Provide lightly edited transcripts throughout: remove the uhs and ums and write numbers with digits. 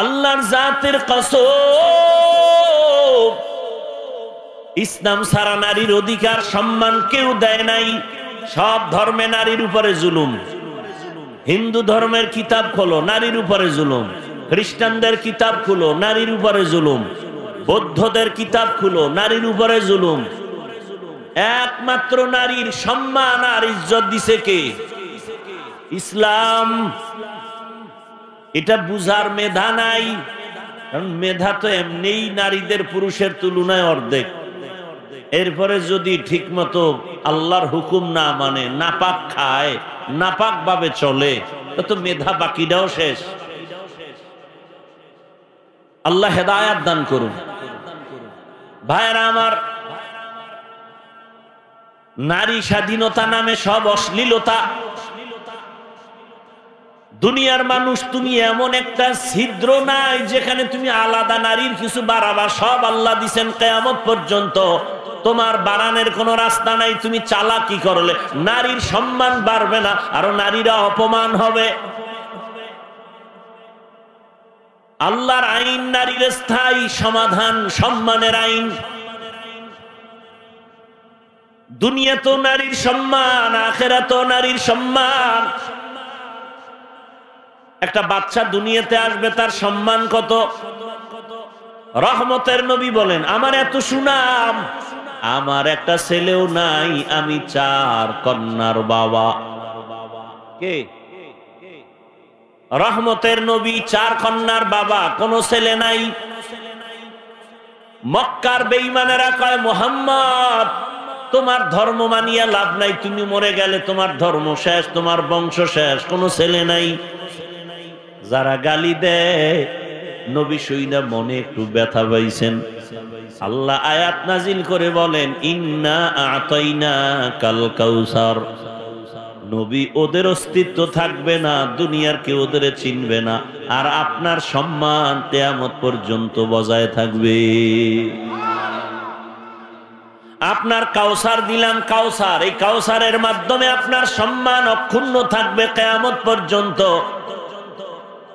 আল্লাহর জাতের কসম, ইসলাম ছাড়া নারীর অধিকার সম্মান কেউ দেয় নাই। সব ধর্মে নারীর উপরে জুলুম। হিন্দু ধর্মের কিতাব খোলো, নারীর উপরে জুলুম। খ্রিস্টানদের কিতাব খুলো, নারীর উপরে জুলুম। বৌদ্ধদের কিতাব খুলো, নারীর উপরে জুলুম। একমাত্র নারীর সম্মান আর ইজ্জত দিছে কে? ইসলাম। এটা বুঝার মেধা নাই, কারণ মেধা তো এমনিই নারীদের পুরুষের তুলনায় অর্ধেক। এরপরে যদি ঠিকমতো আল্লাহর হুকুম না মানে, নাপাক খায়, নাপাক ভাবে চলে, তো মেধা বাকিটাও শেষ। আল্লাহ হেদায়াত দান করুন। ভাইরা আমার, নারী স্বাধীনতা নামে সব অশ্লীলতা। দুনিয়ার মানুষ, তুমি এমন একটা ছিদ্র নাই যেখানে তুমি আলাদা নারীর কিছু বাড়াবা। সব আল্লাহ দিছেন কিয়ামত পর্যন্ত, তোমার বাড়ানোর কোনো রাস্তা নাই। তুমি চালাকি করলে নারীর সম্মান বাড়বে না, আরো নারীরা অপমান হবে। আল্লাহর আইন নারীর স্থায়ী সমাধান, সম্মানের আইন। দুনিয়াতেও নারীর সম্মান, আখিরাতেও নারীর সম্মান। একটা বাচ্চা দুনিয়াতে আসবে, তার সম্মান কত? রহমতের নবী বলেন, আমার এত সুনাম, আমার একটা ছেলেও নাই, আমি 4 কন্যার বাবা। কে? রহমতের নবী 4 কন্যার বাবা, কোন ছেলে নাই। মক্কার বেঈমানেরা কয়, মুহাম্মদ তোমার ধর্ম মানিয়া লাভ নাই, তুমি মরে গেলে তোমার ধর্ম শেষ, তোমার বংশ শেষ, কোনো ছেলে নাই। যারা গালি দেয়, নবী শুইনা মনে একটু ব্যথা পাইছেন। আল্লাহ আয়াত নাজিল করে বলেন, ইন্না আ'তাইনাকাল কাউসার। নবী, ওদের অস্তিত্ব থাকবে না, দুনিয়ার কেউ ওদের চিনবে না, আর আপনার সম্মান কিয়ামত পর্যন্ত বজায় থাকবে। আপনার কাউসার দিলাম, কাউসার, এই কাউসারের মাধ্যমে আপনার সম্মান অক্ষুণ্ণ থাকবে কিয়ামত পর্যন্ত।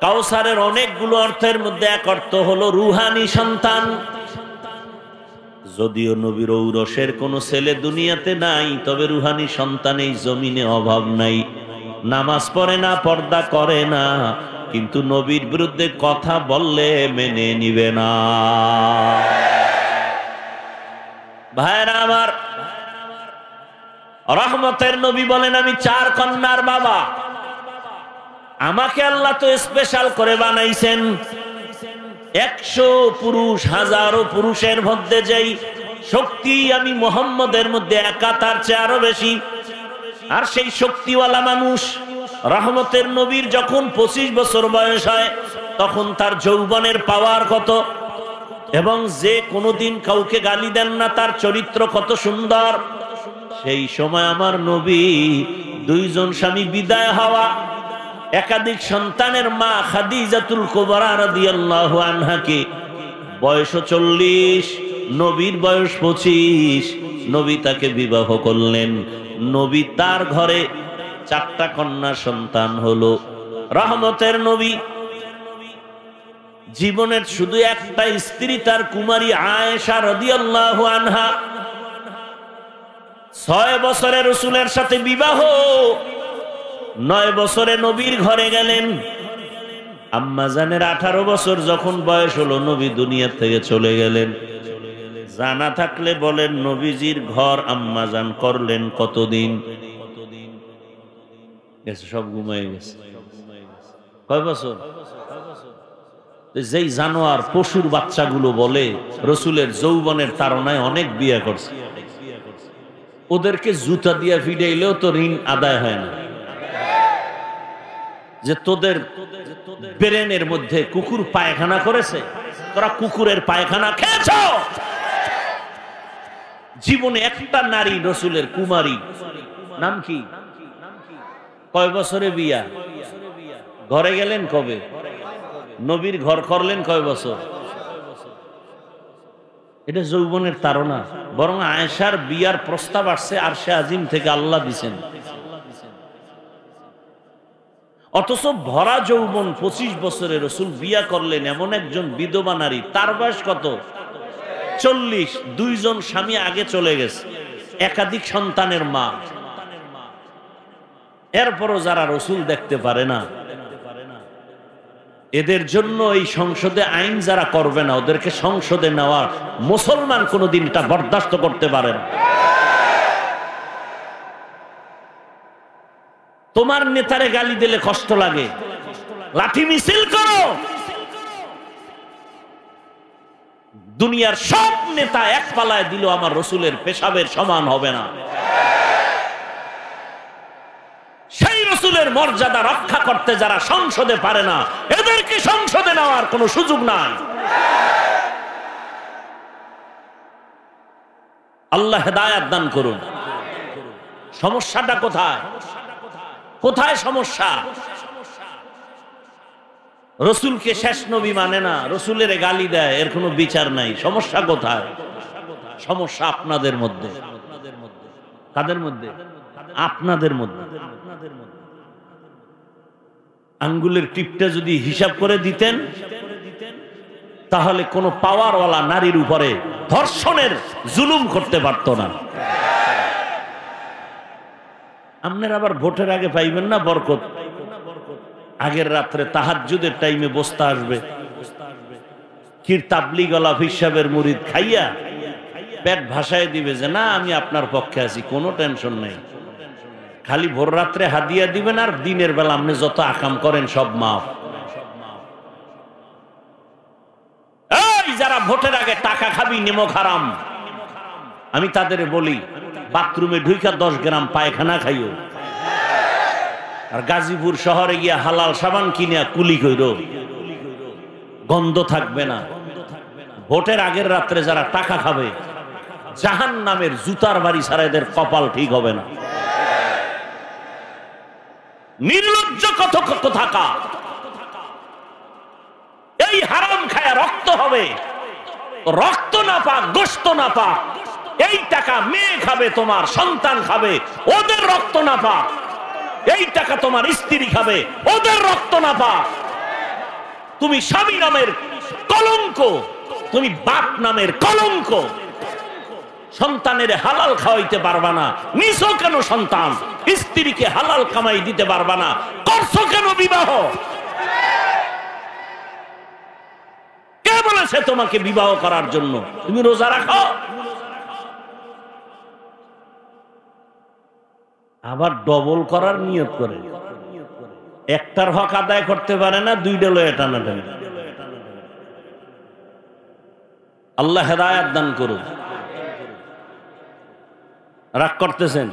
কাউসারের অনেকগুলো অর্থের মধ্যে এক অর্থ হলো রুহানি সন্তান। যদিও নবীর ঔরসের কোন ছেলে দুনিয়াতে নাই, তবে রুহানি সন্তান এই জমিনে অভাব নাই। নামাজ পড়ে না, পর্দা করে না, কিন্তু নবীর বিরুদ্ধে কথা বললে মেনে নিবে না। ভাইরা আমার, রহমতের নবী বলেন, আমি 4 কন্যার বাবা। আমাকে আল্লাহ তো স্পেশাল করে বানাইছেন। 100 পুরুষ, হাজারো পুরুষের মধ্যে যেই শক্তি আমি মুহাম্মদের মধ্যে একা, তার চেয়ে আরো বেশি। আর সেই শক্তিওয়ালা মানুষ রহমতের নবীর যখন 25 বছর বয়স হয়, তখন তার যৌবনের পাওয়ার কত, এবং যে কোনোদিন কাউকে গালি দেন না, তার চরিত্র কত সুন্দর। সেই সময় আমার নবী 2 জন স্বামী বিদায় হওয়া, একাধিক সন্তানের মা খাদিজাতুল কুবরা রাদিয়াল্লাহু আনহাকে বয়স 40, নবীর বয়স 25, নবী তাকে বিবাহ করলেন। নবী তার ঘরে 4টা কন্যা সন্তান হলো। রহমতের নবী জীবনের শুধু একটা স্ত্রী, তার কুমারী আয়েশা রাদিয়াল্লাহু আনহা। 6 বছরে রাসূলের সাথে বিবাহ, 9 বছরে নবীর ঘরে গেলেন। আম্মা জানের 18 বছর যখন বয়স হলো, নবী দুনিয়া থেকে চলে গেলেন। জানা থাকলে বলেন, নবীজির ঘর আম্মা জান করলেন কতদিন? সব ঘুমাই গেছে। কয় বছর? যেই জানোয়ার, পশুর বাচ্চাগুলো বলে রসুলের যৌবনের তাড়নায় অনেক বিয়ে করছে, ওদেরকে জুতা দিয়া ফিডাইলেও তো ঋণ আদায় হয় না। যে তোদের ব্রেনের মধ্যে কুকুর পায়খানা করেছে, তোরা কুকুরের পায়খানা খেয়েছ। জীবনে একটা নারী রসুলের কুমারী, নাম কি? কয় বছরে বিয়া? ঘরে গেলেন কবে? নবীর ঘর করলেন কয় বছর? এটা যৌবনের তাড়না। বরং আয়েশার বিয়ার প্রস্তাব আসছে আরশে আজিম থেকে, আল্লাহ দিছেন। অথচ ভরা যৌবন 25 বছরে রাসূল বিয়া করলেন এমন একজন বিধবা নারী, তার বয়স কত? 40। দুইজন স্বামী আগে চলে গেছে, একাধিক সন্তানের মা। এরপরও যারা রাসূল দেখতে পারে না, এদের জন্য এই সংসদে আইন যারা করবে না, ওদেরকে সংসদে নেওয়া মুসলমান কোনোদিন এটা বরদাস্ত করতে পারে না। তোমার নেতারে গালি দিলে কষ্ট লাগে, লাঠি মিছিল করো। দুনিয়ার সব নেতা এক পালায় দিল আমার রাসূলের পেশাবের সমান হবে না। সেই রাসূলের মর্যাদা রক্ষা করতে যারা সংসদে পারে না, এদেরকে সংসদে নেওয়ার কোনো সুযোগ নাই। আল্লাহ হেদায়েত দান করুন। সমস্যাটা কোথায়? কোথায় সমস্যা? রাসূলকে শেষ নবী মানে না, রাসূলের গালি দেয়, এর কোনো বিচার নাই। সমস্যা কোথায়? সমস্যা আপনাদের মধ্যে। কাদের মধ্যে? আপনাদের মধ্যে। আঙ্গুলের টিপটা যদি হিসাব করে দিতেন, তাহলে কোন পাওয়ারওয়ালা নারীর উপরে ধর্ষণের জুলুম করতে পারত না। আপনার আবার ভোটের আগে পাইবেন না বরকত। আগের রাত্রে তাহাজ্জুদের টাইমে বসতে আসবে, কির তাবলীগওয়ালা হিসাবের মুরিদ খাইয়া পেট ভাসায় দিবে যে না আমি আপনার পক্ষে আছি, কোনো টেনশন নেই। খালি ভোর রাত্রে হাদিয়া দিবেন, আর দিনের বেলা আপনি যত আকাম করেন সব মাফ। এই যারা ভোটের আগে টাকা খাবি, নিমক হারাম, আমি তাদের বলি বাথরুমে ঢুইকা 10 গ্রাম পায়খানা খাইও, আর গাজীপুর শহরে গিয়া হালাল সাবান কিনিয়া কুলি কইরো, গন্ধ থাকবে না। ভোটের আগের রাত্রে যারা টাকা খাবে, জাহান্নামের জুতার বাড়ি ছাড়া এদের কপাল ঠিক হবে না। নির্লজ্জ কোথাকা, এই হারাম খায়া রক্ত হবে, রক্ত না পাক, গোশত না পাক, এই টাকা মেয়ে খাবে, তোমার সন্তান খাবে, ওদের রক্ত না পাক। এই টাকা তোমার স্ত্রী খাবে, ওদের রক্ত না পাক। তুমি স্বামী নামের কলঙ্ক, তুমি বাপ নামের কলঙ্ক। সন্তানের হালাল খাওয়াইতে পারবা না, নিছো কেন সন্তান? স্ত্রীকে হালাল কামাই দিতে পারবা না, করছো কেন বিবাহ? কে বলেছে তোমাকে বিবাহ করার জন্য? তুমি রোজা রাখো, আবার ডবল করার নিয়ত করে, একটার হক আদায় করতে পারে না, দুইটা লয়ে টানাটানি। আল্লাহ হেদায়েত দান করুন। রাগ করতেছেন?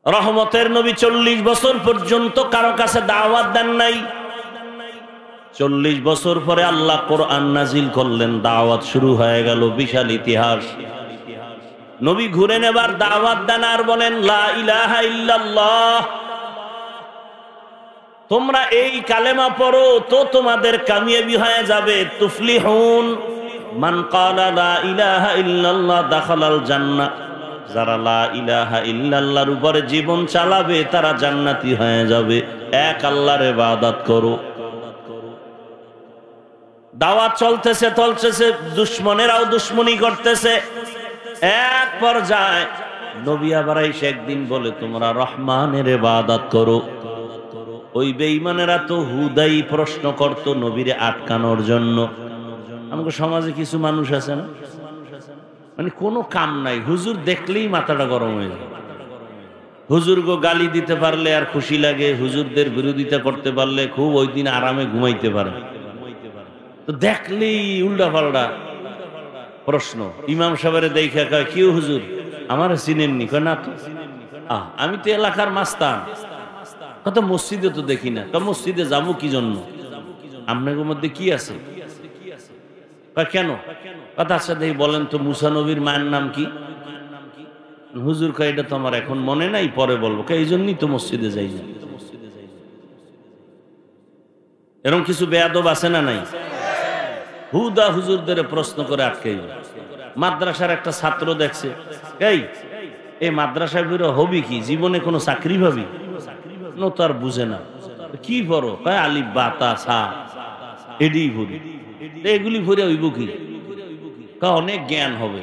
রহমতের নবী 40 বছর পর্যন্ত কারো কাছে দাওয়াত দেন নাই। 40 বছর পরে আল্লাহ কোরআন নাজিল করলেন, দাওয়াত শুরু হয়ে গেল। বিশাল ইতিহাস। নবী ঘুরে নেবার দাওয়াত দেন আর বলেন লা ইলাহা ইল্লাল্লাহ। তোমরা এই কালেমা পড়ো তো তোমাদের কামিয়াবি হয়ে যাবে। তুফলিহুন মান ক্বালা লা ইলাহা ইল্লাল্লাহ দাখালাল জান্নাহ। যারা লা ইলাহা ইল্লাল্লাহর উপরে জীবন চালাবে তারা জান্নাতি হয়ে যাবে। এক আল্লাহর ইবাদত করো। দাওয়াত চলতেছে, দুশমনেরাও দুশমনি করতেছে। এক পর্যায়ে নবী আবার এসে একদিন বলে তোমরা রহমানের ইবাদত করো। ওই বেঈমানেরা তো হুদাই প্রশ্ন করত নবীরে আটকানোর জন্য। আমাদের সমাজে কিছু মানুষ আছে না, মানে কোনো কাম নাই, হুজুর দেখলেই মাথাটা গরম হয়ে যায়। হুজুর গো গালি দিতে পারলে আর খুশি লাগে, হুজুরদের বিরোধিতা করতে পারলে খুব ওই দিন আরামে ঘুমাইতে পারে। তো দেখলেই উল্টা পাল্টা প্রশ্ন। ইমাম সাহেবের দেখে কয় কি হুজুর আমার চিনেননি? কয় না তো, আমি তো এলাকার মাস্তান। কত মসজিদে তো দেখি না। মসজিদে যাবো কি জন্য? আপনাদের মধ্যে কি আছে? কেন? কথা সাথে বলেন তো মুসা নবীর মায়ের নাম কি? হুজুর কয় এটা তো আমার এখন মনে নাই, পরে বলবো। এই জন্যই তো মসজিদে যাই না। এরকম কিছু বেয়াদব আছে না নাই? হুদা হুজুরদের প্রশ্ন করে আটকে। মাদ্রাসার একটা ছাত্র দেখছে, এই এই মাদ্রাসায় বেরো হবি কি, জীবনে কোনো চাকরি পাবি? নো, তো আর বুঝে না। কি পড়ো? কয় আলিফ বা তা সা, এডি ভরি। এগুলি ভরে হইব কি? অনেক জ্ঞান হবে।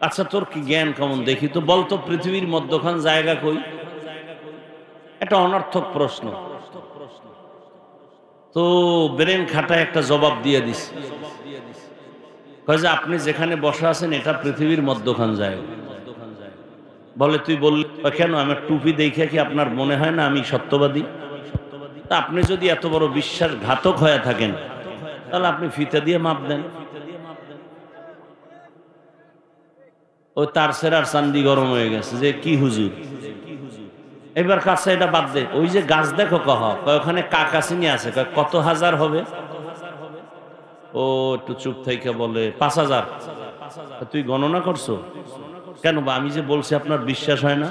আচ্ছা, তোর কি জ্ঞান কেমন দেখি তো, বলতো পৃথিবীর মধ্যখান জায়গা কই? একটা অনর্থক প্রশ্ন। তো ব্রেন খাটায় একটা জবাব দিয়ে দিস, কয় যে আপনি যেখানে বসা আছেন এটা পৃথিবীর মধ্যখান জায়গা। বলে তুই বললি কেন? আমার টুপি দেখে কি আপনার মনে হয় না আমি সত্যবাদী? তা আপনি যদি এত বড় বিশ্বাসঘাতক হয়ে থাকেন তাহলে আপনি ফিতা দিয়ে মাপ দেন। ওই তার সেরার চান্দি গরম হয়ে গেছে যে কি হুজুর, এবার কাছে এটা বাদ দে। ওই যে গাছ দেখো কহ, ওখানে কাকাসিনী আছে, কত হাজার হবে? ও একটু চুপ থেকে বলে 5,000। তুই গণনা করছো কেন? বা আমি যে বলছি আপনার বিশ্বাস হয় না?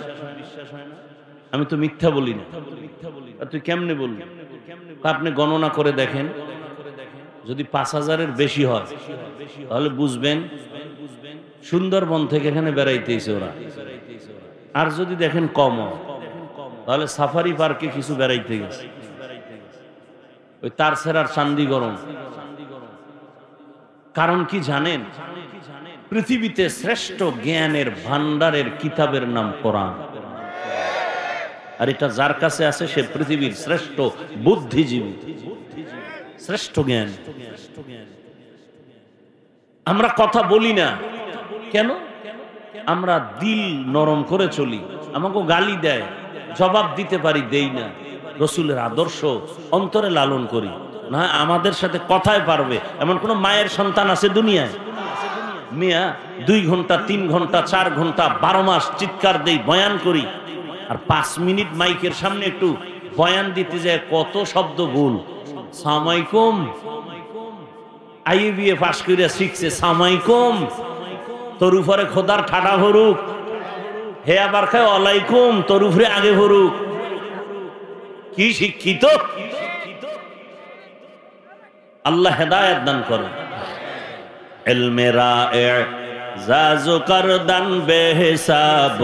আমি তো মিথ্যা বলি না। তুই কেমনে বললি? আপনি গণনা করে দেখেন, যদি 5,000-এর বেশি হয় তাহলে বুঝবেন সুন্দরবন থেকে এখানে বেড়াইতেছে ওরা। আর যদি দেখেন কম তাহলে সাফারি পার্কে কিছু বেড়াইতে গেছে। ওই তার সেরার চান্দি গরম। কারণ কি জানেন? পৃথিবীতে শ্রেষ্ঠ জ্ঞানের ভান্ডারের কিতাবের নাম কোরআন। আর এটা যার কাছে আছে সে পৃথিবীর শ্রেষ্ঠ বুদ্ধিজীবী, শ্রেষ্ঠ জ্ঞান। আমরা কথা বলি না কেন? আমরা দিল নরম করে চলি। আমাকে গালি দেয়, জবাব দিতে পারি, দেই না। রসুলের আদর্শ অন্তরে লালন করি না। আমাদের সাথে কথায় পারবে এমন কোন মায়ের সন্তান আছে দুনিয়ায়? মিয়া 2 ঘন্টা 3 ঘন্টা 4 ঘন্টা 12 মাস চিৎকার দেই, বয়ান করি, আর 5 মিনিট মাইকের সামনে একটু বয়ান দিতে যায় কত শব্দ ভুল। সামাইকুম, আইবিএ পাস করে শিখছে সামাইকুম, তোর উপরে খোদার ঠাডা ভরুক। হে আবার খায় ওয়ালাইকুম, তোর উপরে আগে ভরুক। কি শিক্ষিত! আল্লাহ হেদায়েত দান করে। ইলমে রায়ে জাজু করদান বেহিসাব,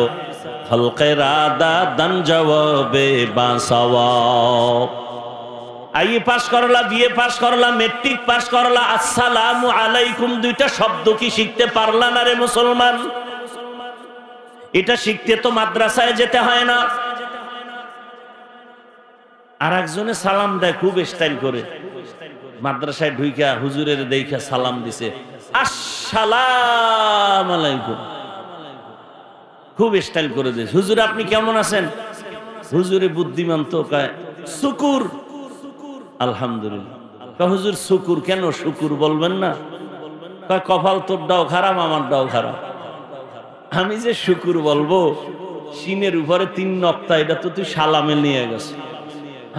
খলকে রাদা দান জবাবে বাসওয়াব। আইএ পাস করলা, বিএ পাস করলা, মেট্রিক পাস করলা, আসসালামু আলাইকুম 2টা শব্দ কি শিখতে পারলা না রে মুসলমান? এটা শিখতে তো মাদ্রাসায় যেতে হয় না। আর একজনে সালাম দেয় খুব স্টাইল করে, মাদ্রাসায় ঢুইকা হুজুরের দেখা সালাম দিছে, আসসালামু আলাইকুম, খুব স্টাইল করে দিয়েছে। হুজুর আপনি কেমন আছেন? হুজুরে বুদ্ধিমান তো, কয় শুকুর। আলহামদুলিল্লাহ। হুজুর শুকুর কেন? শুকুর বলবেন না? কয় কপাল তোরটাও খারাপ, আমারটাও খারাপ। আমি যে শুকুর বলবো, সিনের উপরে 3 নক্তা, এটা তো তুই সালামে নিয়ে গেছ।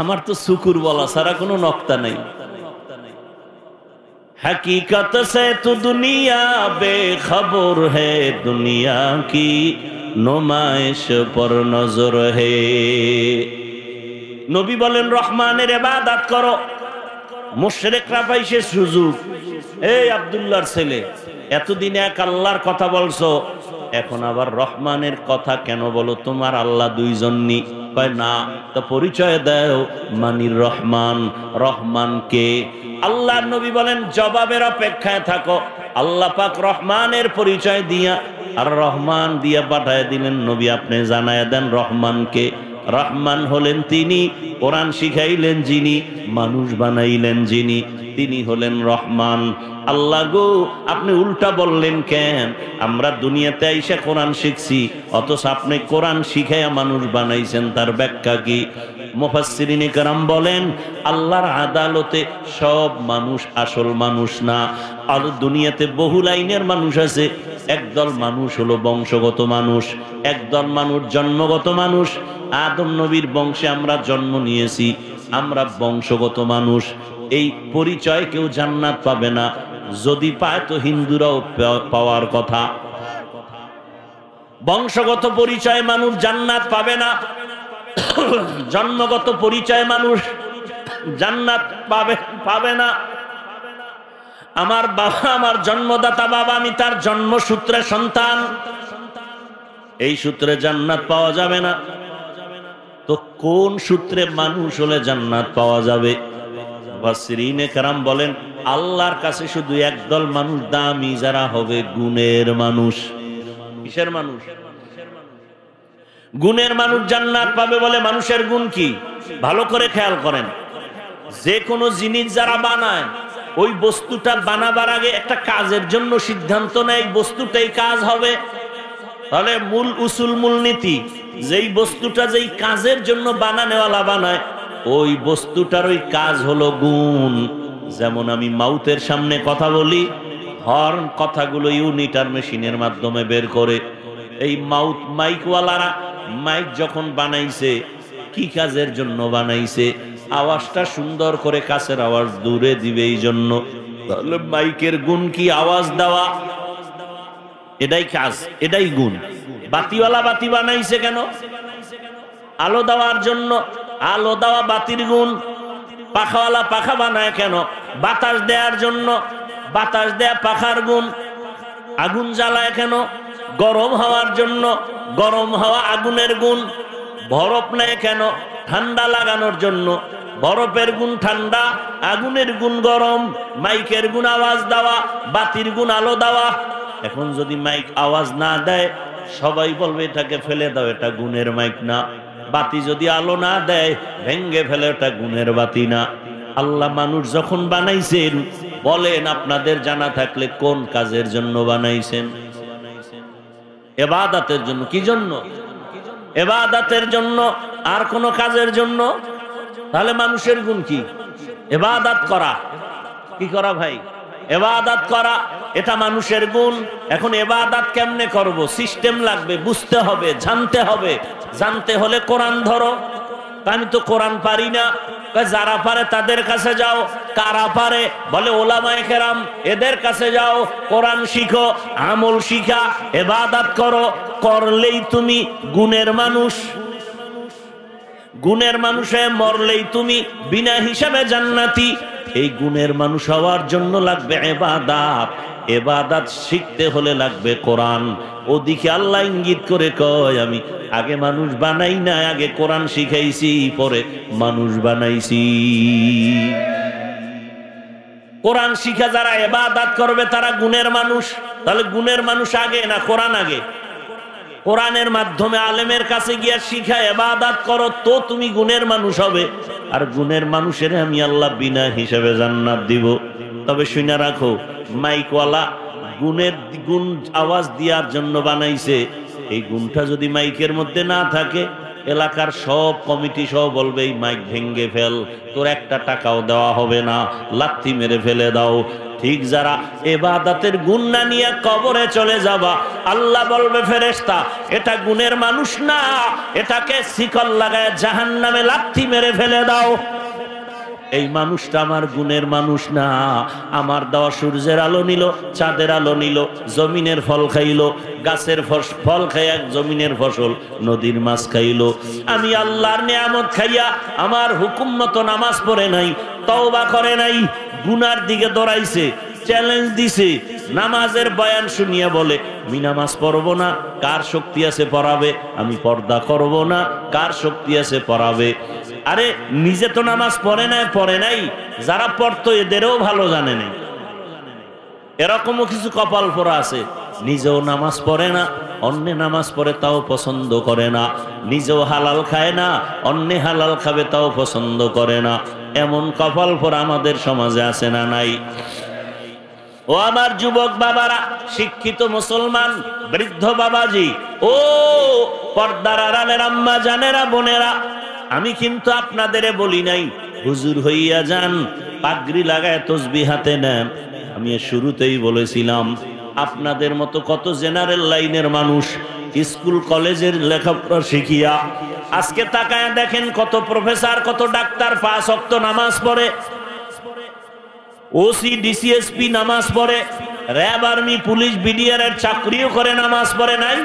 আমার তো শুকুর বলা ছাড়া কোনো নক্তা নেই। हकीकत से तो दुनिया बेखबर है, दुनिया की नुमाइश पर नजर है। নবী বলেন রহমানের ইবাদত করো। মুশরিকরা পাইছে সুযোগ, এই আব্দুল্লাহর ছেলে এতদিন এক আল্লাহর কথা বলছো, এখন আবার রহমানের কথা কেন বলো? তোমার আল্লাহ 2 জন নি? কয় না। তো পরিচয় দাও, মানির রহমান। রহমান কে? আল্লাহ নবী বলেন জবাবের অপেক্ষায় থাকো। আল্লাহ পাক রহমানের পরিচয় দিয়া আর রহমান দিয়া পাঠায় দিলেন, নবী আপনি জানায় দেন রহমান কে। রহমান হলেন তিনি, কোরআন শিখাইলেন যিনি, মানুষ বানাইলেন যিনি, তিনি হলেন রহমান। আল্লাহ গো, আপনি উল্টা বললেন কেন? আমরা দুনিয়াতে আইসা কোরআন শিখছি, অথচ আপনি কোরআন শিখাইয়া মানুষ বানাইছেন, তার ব্যাখ্যা কি? মুফাসসিরিনে কেরাম বলেন আল্লাহর আদালতে সব মানুষ আসল মানুষ না। আর দুনিয়াতে বহু লাইনের মানুষ আছে। একদল মানুষ হলো বংশগত মানুষ, একদল মানুষ জন্মগত মানুষ। আদম নবীর বংশে আমরা জন্ম নিয়েছি, আমরা বংশগত মানুষ। এই পরিচয় কেউ জান্নাত পাবে না, যদি পায় তো হিন্দুরাও পাওয়ার কথা। বংশগত পরিচয় মানুষ জান্নাত পাবে না, জন্মগত পরিচয় মানুষ জান্নাত পাবে না। আমার বাবা আমার জন্মদাতা বাবা, আমি তার জন্মসূত্রে সন্তান। এই সূত্রে জান্নাত পাওয়া যাবে না। তো কোন সূত্রে মানুষ হলে জান্নাত পাওয়া যাবে? মুফাসসিরিনে কেরাম বলেন, আল্লাহর কাছে শুধু একদল মানুষ দামি, যারা হবে গুণের মানুষ। কিসের মানুষ? গুণের মানুষ জান্নাত পাবে। বলে মানুষের গুণ কি? ভালো করে খেয়াল করেন, যে কোনো জিনিস যারা বানায়, ওই বস্তুটা বানাবার আগে একটা কাজের জন্য সিদ্ধান্ত নেয় বস্তুটাই কাজ হবে। তাহলে মূল উসুল, মূল নীতি, যেই বস্তুটা যেই কাজের জন্য বানানেওয়ালা বানায়, ওই বস্তুটার ওই কাজ হলো গুণ। যেমন আমি মাউথের সামনে কথা বলি, হর্ন কথাগুলো ইউনিটার মেশিনের মাধ্যমে বের করে। এই মাউথ মাইকওয়ালারা মাইক যখন বানাইছে, কি কাজের জন্য বানাইছে? আওয়াজটা সুন্দর করে, কাছের আওয়াজ দূরে দিবে এই জন্য। তাহলে মাইকের গুণ কি? আওয়াজ দেওয়া। এটাই কাজ, এটাই গুণ। বাতিওয়ালা বাতি বানাইছে কেন? আলো দেওয়ার জন্য। আলো দেওয়া বাতির গুণ। পাখাওয়ালা পাখা বানায় কেন? বাতাস দেওয়ার জন্য। বাতাস দেয়া পাখার গুণ। আগুন জ্বালায় কেন? গরম হওয়ার জন্য। গরম হওয়া আগুনের গুণ। বরফ নেয় কেন? ঠান্ডা লাগানোর জন্য। বরফের গুণ ঠান্ডা, আগুনের গুণ গরম। মাইকের গুণ আওয়াজ দেওয়া, বাতির গুণ আলো দেওয়া। এখন যদি মাইক আওয়াজ না দেয়, সবাই বলবে এটাকে ফেলে দাও, এটা গুণের মাইক না। বাতি যদি আলো না দেয়, ভেঙ্গে ফেলে, এটা গুণের বাতি না। আল্লাহ মানুষ যখন বানাইছেন, বলেন আপনাদের জানা থাকলে কোন কাজের জন্য বানাইছেন? ইবাদতের জন্য। কি জন্য? ইবাদতের জন্য, আর কোন কাজের জন্য? তাহলে মানুষের গুণ কি? ইবাদত করা। কি করা ভাই? ইবাদত করা, এটা মানুষের গুণ। এখন ইবাদত কেমনে করব? সিস্টেম লাগবে, বুঝতে হবে, জানতে হবে। জানতে হলে কোরআন ধরো। আমি তো কোরআন পারি না। যারা পারে তাদের কাছে যাও। কারা পারে? বলে ওলামায়ে কেরাম, এদের কাছে যাও, কোরআন শিখো, আমল শিখা, ইবাদত করো। করলেই তুমি গুণের মানুষ। গুণের মানুষে মরলেই তুমি বিনা হিসাবে জান্নাতি। এই গুণের মানুষ হওয়ার জন্য লাগবে ইবাদত। ইবাদত শিখতে হলে লাগবে কোরআন। ওদিকে আল্লাহ ইঙ্গিত করে কয়, আমি আগে মানুষ বানাই না, আগে কোরআন শিখাইছি, পরে মানুষ বানাইছি। কোরআন শিখা যারা ইবাদত করবে, তারা গুণের মানুষ। তাহলে গুণের মানুষ আগে না কোরআন আগে? কোরআনের মাধ্যমে আলেমের কাছে গিয়া শিখা ইবাদত করো, তো তুমি গুণের মানুষ হবে। আর গুণের মানুষের আমি আল্লাহ বিনা হিসাবে জান্নাত দিব। তবে শুনে রাখো, মাইকওয়ালা গুণের গুণ আওয়াজ দেওয়ার জন্য বানাইছে। এই গুণটা যদি মাইকের মধ্যে না থাকে, এলাকার সব কমিটি সব বলবে এই মাইক ভেঙ্গে ফেল, তোর একটা টাকাও দেওয়া হবে না, লাথি মেরে ফেলে দাও। ঠিক যারা ইবাদতের গুণ না নিয়ে কবরে চলে যাবা, আল্লাহ বলবে ফেরেশতা, এটা গুণের মানুষ না, এটাকে শিকল লাগায় জাহান্নামে লাথি মেরে ফেলে দাও। এই মানুষটা আমার গুণের মানুষ না। আমার দেওয়া সূর্যের আলো নিল, চাঁদের আলো নিল, জমিনের ফল খাইলো, গাছের ফল খাইয়া জমিনের ফসল, নদীর মাছ খাইলো। আমি আল্লাহর নিয়ামত খাইয়া আমার হুকুম মতো নামাজ পড়ে নাই, তওবা করে নাই, গুনার দিকে দৌড়াইছে, চ্যালেঞ্জ দিছে। নামাজের বয়ান শুনিয়া বলে আমি নামাজ পড়বো না, কার শক্তি আছে পড়াবে? আমি পর্দা করব না, কার শক্তি আছে পড়াবে? আরে নিজে তো নামাজ পড়ে নাই, যারা পড়তো এদেরও ভালো জানে নাই। এরকমও কিছু কপাল পোড়া আছে, নিজেও নামাজ পড়ে না, অন্য নামাজ পড়ে তাও পছন্দ করে না, নিজেও হালাল খায় না, অন্য হালাল খাবে তাও পছন্দ করে না। এমন কপাল পোড়া আমাদের সমাজে আছে না নাই? ও আমার যুবক বাবারা, শিক্ষিত মুসলমান বৃদ্ধ বাবাজি, ও পর্দার আড়ালের আম্মা জানেরা, বোনেরা, আমি কিন্তু আপনাদের বলি নাই হুজুর হইয়া যান, পাগড়ি লাগায় তসবিহ হাতে নেন। আমি শুরুতেই বলেছিলাম, আপনাদের মতো কত জেনারেল লাইনের মানুষ স্কুল কলেজের লেখাপড়া শিখিয়া আজকে তাকায় দেখেন কত প্রফেসর, কত ডাক্তার 5 ওয়াক্ত নামাজ পড়ে, ওসি ডিসিএসপি নামাজ পড়ে, র্যাব আর্মি পুলিশ বিডিআর এর চাকরিও করে, নামাজ পড়ে নাই?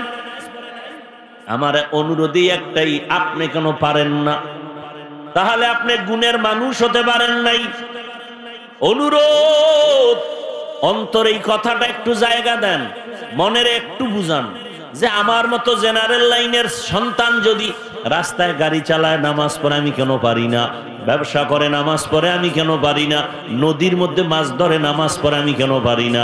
আমার অনুরোধই একটাই, আপনি কেন পারেন না? তাহলে আপনি গুণের মানুষ হতে পারেন নাই। অনুরোধ, অন্তরে এই কথাটা একটু জায়গা দেন, মনের একটু বুঝান যে আমার মতো জেনারেল লাইনের সন্তান যদি রাস্তায় গাড়ি চালায় নামাজ পড়ে আমি কেন পারি না, ব্যবসা করে নামাজ পড়ে আমি কেন পারি না, নদীর মধ্যে মাছ ধরে নামাজ পড়ে আমি কেন পারি না,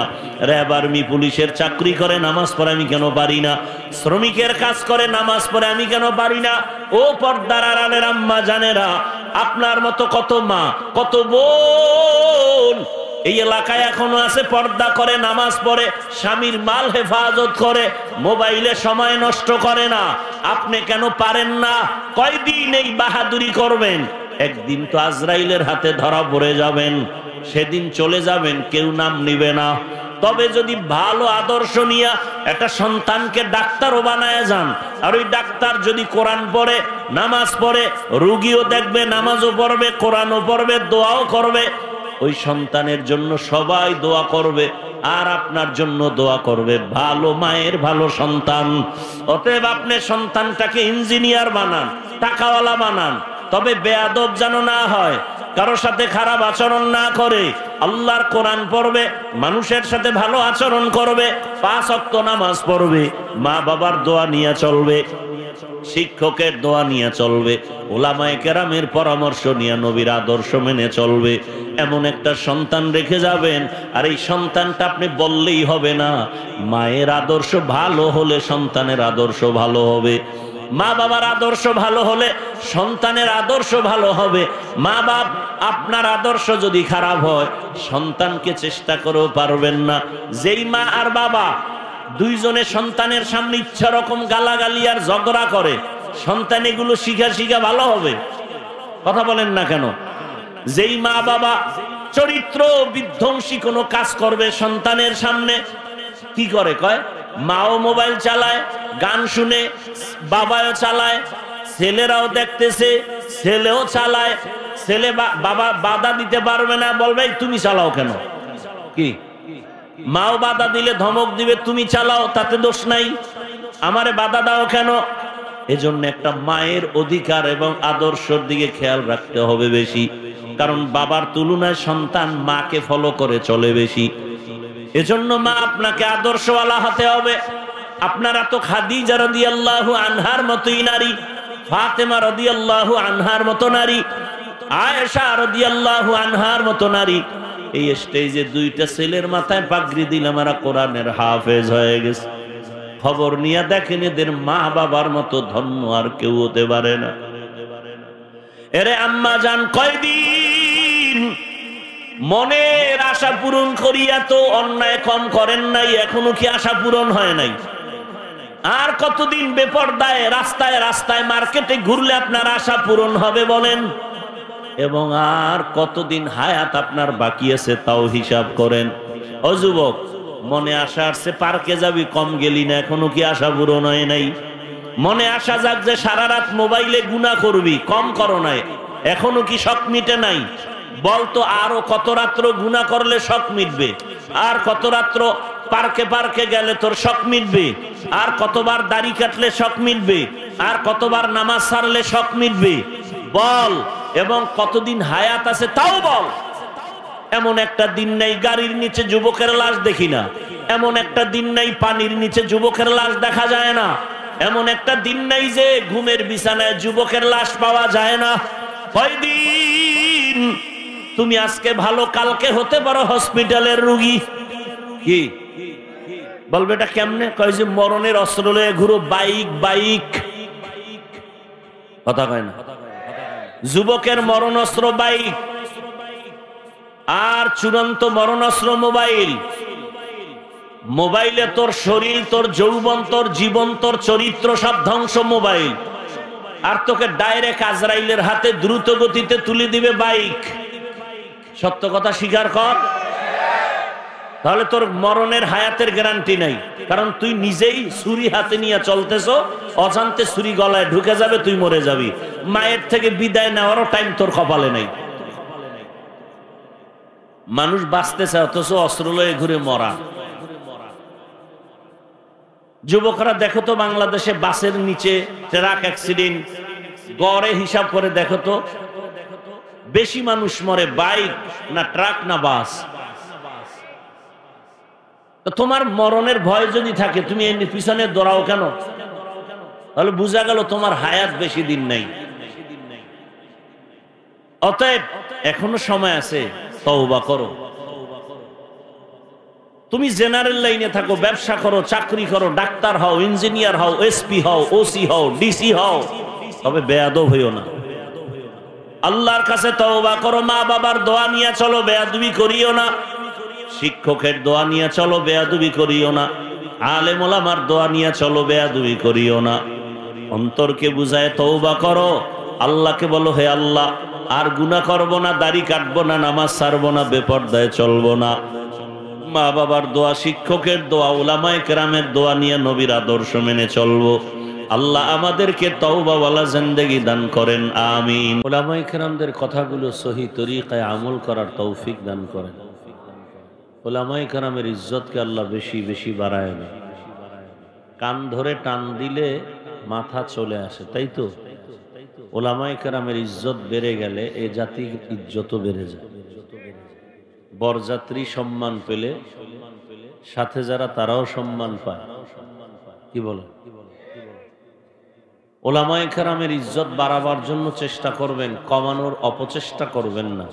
র্যাব আর্মি পুলিশের চাকরি করে নামাজ পড়ে আমি কেন পারি না, শ্রমিকের কাজ করে নামাজ পড়ে আমি কেন পারি না। ও পর্দার আড়ালের আম্মা জানেরা, আপনার মতো কত মা কত বোন এই এলাকায় এখনো আছে, পর্দা করে নামাজ পড়ে, স্বামীর মাল হেফাজত করে, মোবাইলে সময় নষ্ট করে না। আপনি কেন পারেন না? কয়দিন এই বাহাদুরি করবেন? একদিন তো আজরাইলের হাতে ধরা পড়ে যাবেন, সেদিন চলে যাবেন, কেউ নাম নিবে না। তবে যদি ভালো আদর্শ নিয়ে একটা সন্তানকে ডাক্তারও বানায় যান, আর ওই ডাক্তার যদি কোরআন পড়ে নামাজ পড়ে, রুগীও দেখবে, নামাজও পড়বে, কোরআনও পড়বে, দোয়াও করবে, ওই সন্তানের জন্য সবাই দোয়া করবে, আর আপনার জন্য দোয়া করবে। ভালো মায়ের ভালো সন্তান। অতএব আপনি সন্তানটাকে ইঞ্জিনিয়ার বানান, টাকাওয়ালা বানান, তবে বেয়াদব যেন না হয়, কারোর সাথে খারাপ আচরণ না করে, আল্লাহর কোরআন পড়বে, মানুষের সাথে ভালো আচরণ করবে, 5 ওয়াক্ত নামাজ পড়বে, মা বাবার দোয়া নিয়ে চলবে, শিক্ষকের দোয়া নিয়ে চলবে, ওলামায়ে কেরামের পরামর্শ নিয়ে নবীর আদর্শ মেনে চলবে। এমন একটা সন্তান রেখে যাবেন, আর এই সন্তানটা আপনি বললেই হবে না। মায়ের আদর্শ ভালো হলে সন্তানের আদর্শ ভালো হবে, মা বাবার আদর্শ ভালো হলে সন্তানের আদর্শ ভালো হবে। মা বাপ আপনার আদর্শ যদি খারাপ হয়, সন্তানকে চেষ্টা করেও পারবেন না। যেই মা আর বাবা দুইজনে সন্তানের সামনে ইচ্ছা রকম গালাগালি আর ঝগড়া করে, সন্তান এগুলো শিখা শিখা ভালো হবে? কথা বলেন না কেন? যেই মা বাবা চরিত্র বিধ্বংসী কোনো কাজ করবে সন্তানের সামনে, কি করে? কয় মাও মোবাইল চালায়, গান শুনে, বাবাও চালায়, ছেলেরাও দেখতেছে, ছেলেও চালায়, ছেলে বাবা বাধা দিতে পারবে না, বলবে তুমি চালাও কেন? কি মাও বাধা দিলে ধমক দিবে, তুমি চালাও, তাতে দোষ নাই, আমারে বাধা দাও কেন? এজন্য একটা মায়ের অধিকার এবং আদর্শের দিকে খেয়াল রাখতে হবে বেশি, কারণ বাবার তুলনায় সন্তান মাকে ফলো করে চলে বেশি। এজন্য মা আপনাকে আদর্শওয়ালা হতে হবে। আপনারা তো খাদিজা রাদিয়াল্লাহু আনহার মতোই নারী, ফাতেমা রাদিয়াল্লাহু আনহার মতো নারী, আয়েশা রাদিয়াল্লাহু আনহার মতো নারী। এই স্টেজে 2টা ছেলের মাথায় পাগড়ি দিলাম, আর কোরআনের হাফেজ হয়ে গেছে। খবর নিয়ে দেখেন, এদের মা বাবার মতো ধন্য আর কেউ হতে পারে না। এরে আম্মা জান, কয়দিন মনের আশা পূরণ করিয়া তো অন্যায় কম করেন নাই, এখনো কি আশা পূরণ হয় নাই? আর কতদিন বেপরদায় রাস্তায় রাস্তায় মার্কেটে ঘুরলে আপনার আশা পূরণ হবে বলেন? এবং আর কতদিন হায়াত আপনার বাকি আছে তাও হিসাব করেন। ও যুবক, মনে আশা আসছে পার্কে যাবি, কম গেলি না, এখনো কি আশা পূরণ হয় নাই? মনে আশা যাক যে সারা রাত মোবাইলে গুনাহ করবি, কম করো নাই, এখনো কি শখ মিটে নাই? বলতো আরো কত রাত্র গুনাহ করলে শখ মিটবে? আর কত রাত্র পার্কে পার্কে গেলে তোর শখ মিটবে? আর কতবার দাড়ি কাটলে শখ মিটবে? আর কতবার নামাজ ছাড়লে শখ মিটবে? বল। এবং কতদিন হায়াত আছে তাও বল। এমন একটা দিন নাই গাড়ির নিচে যুবকের লাশ দেখি না, এমন একটা দিন নাই পানির নিচে যুবকের লাশ দেখা যায় না, এমন একটা দিন নাই যে ঘুমের বিছানায় যুবকের লাশ পাওয়া যায় না। কয়দিন তুমি আজকে ভালো, কালকে হতে পারো হসপিটালের রোগী। কি বলবে এটা কেমনে? কয় যে মরণের অস্ত্র লয়ে ঘুরো, বাইক বাইক। কথা কয় না? যুবকের মরণাস্ত্র বাইক, আর চূড়ান্ত মরণাস্ত্র মোবাইল। মোবাইলে তোর শরীর, তোর যৌবন, তোর জীবন, তোর চরিত্র সব ধ্বংস মোবাইল। আর তোকে ডাইরেক্ট আজরাইলের হাতে দ্রুত গতিতে তুলে দিবে বাইক। সত্য কথা স্বীকার কর। তাহলে তোর মরণের হায়াতের গ্যারান্টি নাই, কারণ তুই নিজেই ছুরি হাতে নিয়ে চলতেছ, অজান্তে ছুরি গলায় ঢুকে যাবে, তুই মরে যাবি। মায়ের থেকে বিদায় নেওয়ারও টাইম তোর কপালে নাই। মানুষ বাঁচতেছে অথচ অস্ত্র লয়ে ঘুরে মরা। যুবকরা দেখো তো বাংলাদেশে বাসের নিচে ট্রাক অ্যাক্সিডেন্ট গড়ে হিসাব করে দেখো তো, বেশি মানুষ মরে বাইক না ট্রাক না বাস? তো তোমার মরণের ভয় যদি থাকে তুমি এর পিছনে দৌড়াও কেন? তাহলে বোঝা গেল তোমার হায়াত বেশি দিন নাই। অতএব এখনো সময় আছে, তওবা করো। তুমি জেনারেল লাইনে থাকো, ব্যবসা করো, চাকরি করো, ডাক্তার হও, ইঞ্জিনিয়ার হও, এসপি হও, ওসি হও, ডিসি হও, তবে বেয়াদব হইও না। আল্লাহর কাছে তওবা করো। মা বাবার দোয়া নিয়ে চলো, বেয়াদবি করিও না। শিক্ষকের দোয়া নিয়ে চলো, বেয়াদবি করিও না। আলেম ওলামার দোয়া নিয়ে চলো, বেয়াদবি করিও না। অন্তরকে বুঝায় তওবা করো। আল্লাহকে বলো, হে আল্লাহ, আর গুনাহ করব না, দাড়ি কাটবো না, নামাজ ছাড়বো না, বেপরদায় চলবো না। মা বাবার দোয়া, শিক্ষকের দোয়া, উলামায়ে কেরামের দোয়া নিয়ে নবীর আদর্শ মেনে চলবো। আল্লাহ আমাদেরকে তওবাওয়ালা জিন্দেগি দান করেন, আমিন। উলামায়ে কেরামদের কথাগুলো সহি তরিকায় আমল করার তৌফিক দান করেন। উলামায়ে কেরামের ইজ্জতকে আল্লাহ বেশি বেশি বাড়ায় না। কান ধরে টান দিলে মাথা চলে আসে, তাই তো? উলামায়ে কেরামের ইজ্জত বেড়ে গেলে এ জাতির ইজ্জতও বেড়ে যায়। বরযাত্রী সম্মান পেলে সাথে যারা তারাও সম্মান পায়। কি বলে? উলামায়ে কেরামের ইজ্জত বাড়াবার জন্য চেষ্টা করবেন, কমানোর অপচেষ্টা করবেন না।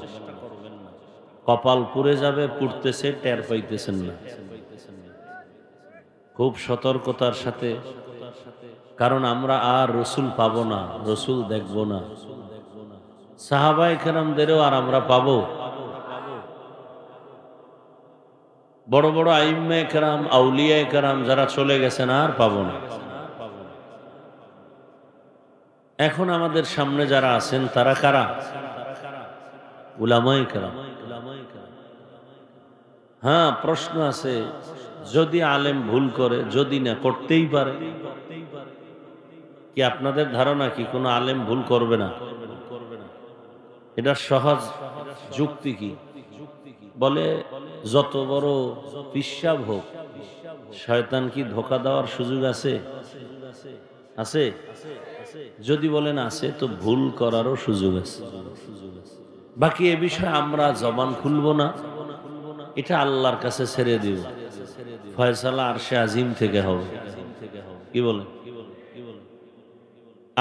কপাল পুড়ে যাবে, পুড়তেছে, টের পাইতেছেন না। খুব সতর্কতার সাথে, কারণ আমরা আর রসুল পাবো না, রসুল দেখবো না। সাহাবায়ে কেরামদেরও আর আমরা পাবো? বড় বড় আইম্মায়ে কেরাম, আউলিয়ায়ে কেরাম যারা চলে গেছেন আর পাবো না। এখন আমাদের সামনে যারা আছেন তারা কারা? উলামায়ে কেরাম। হ্যাঁ, প্রশ্ন আছে, যদি আলেম ভুল করে, যদি না, করতেই পারে। কি আপনাদের ধারণা কি কোনো আলেম ভুল করবে না? এটা সহজ যুক্তি কি? বলে যত বড় পিশাব হোক, শয়তান কি ধোঁকা দেওয়ার সুযোগ আছে? আছে? যদি বলেন আছে, তো ভুল করারও সুযোগ আছে। বাকি এ বিষয়ে আমরা জবান খুলবো না, এটা আল্লাহর কাছে ছেড়ে দিব। ফয়সালা আরশে আজিম থেকে হবে। কি বলেন?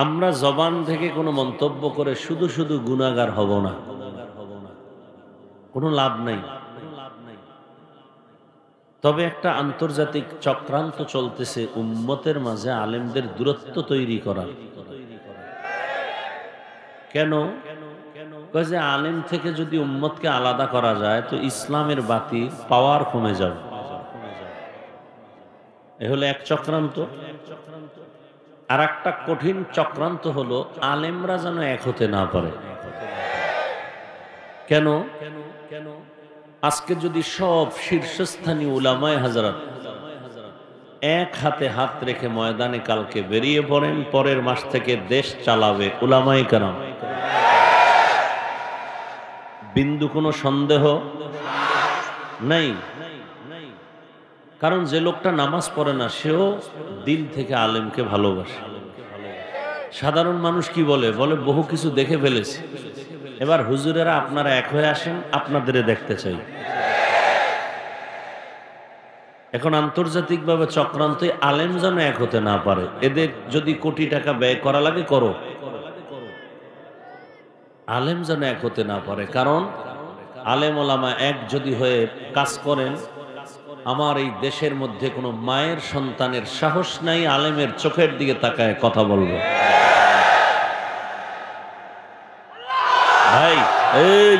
আমরা জবান থেকে কোনো মন্তব্য করে শুধু শুধু গুনাহগার হব না, কোনো লাভ নাই। তবে একটা আন্তর্জাতিক চক্রান্ত চলতেছে উম্মতের মাঝে আলেমদের দূরত্ব তৈরি করার। কেন? যে আলেম থেকে যদি উম্মতকে আলাদা করা যায় তো ইসলামের বাতি পাওয়ার কমে যাবে। এ হলো এক চক্রান্ত। আর একটা কঠিন চক্রান্ত হলো আলেমরা যেন এক হতে না পারে। কেন? আজকে যদি সব শীর্ষস্থানীয় উলামায়ে হাজরাত এক হাতে হাত রেখে ময়দানে কালকে বেরিয়ে পড়েন, পরের মাস থেকে দেশ চালাবে উলামায়ে কেরাম, বিন্দু কোনো সন্দেহ নাই। কারণ যে লোকটা নামাজ পড়ে না সেও দিল থেকে আলেমকে ভালোবাসে। সাধারণ মানুষ কি বলে? বলে বহু কিছু দেখে ফেলেছি, এবার হুজুরেরা আপনারা এক হয়ে আসেন, আপনাদের দেখতে চাই। এখন আন্তর্জাতিকভাবে চক্রান্ত, আলেম যেন এক হতে না পারে। এদের যদি কোটি টাকা ব্যয় করা লাগে করো, আলেম যেন এক হতে না পারে। কারণ আলেম ওলামা এক যদি হয়ে কাজ করেন, আমার এই দেশের মধ্যে কোনো মায়ের সন্তানের সাহস নাই আলেমের চোখের দিকে তাকায় কথা বলবে। ভাই এই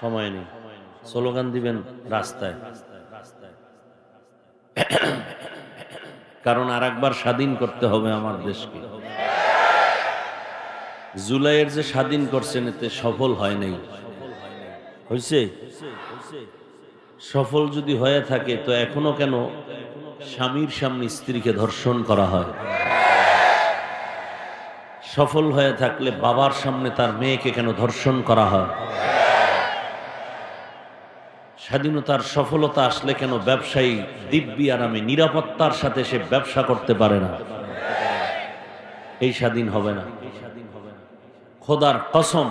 সময় নেই, স্লোগান দিবেন রাস্তায়। কারণ আর একবার স্বাধীন করতে হবে আমার দেশকে। জুলাইয়ের যে স্বাধীন করছেন এতে সফল হয় নাই, হয়েছে? সফল যদি হয়ে থাকে তো এখনো কেন স্বামীর সামনে স্ত্রীকে ধর্ষণ করা হয়? সফল হয়ে থাকলে বাবার সামনে তার মেয়েকে কেন ধর্ষণ করা হয়? স্বাধীনতার সফলতা আসলে কেন ব্যবসায়ী দিব্যি আরামে নিরাপত্তার সাথে সে ব্যবসা করতে পারে না? এই স্বাধীন হবে না। খোদার কসম,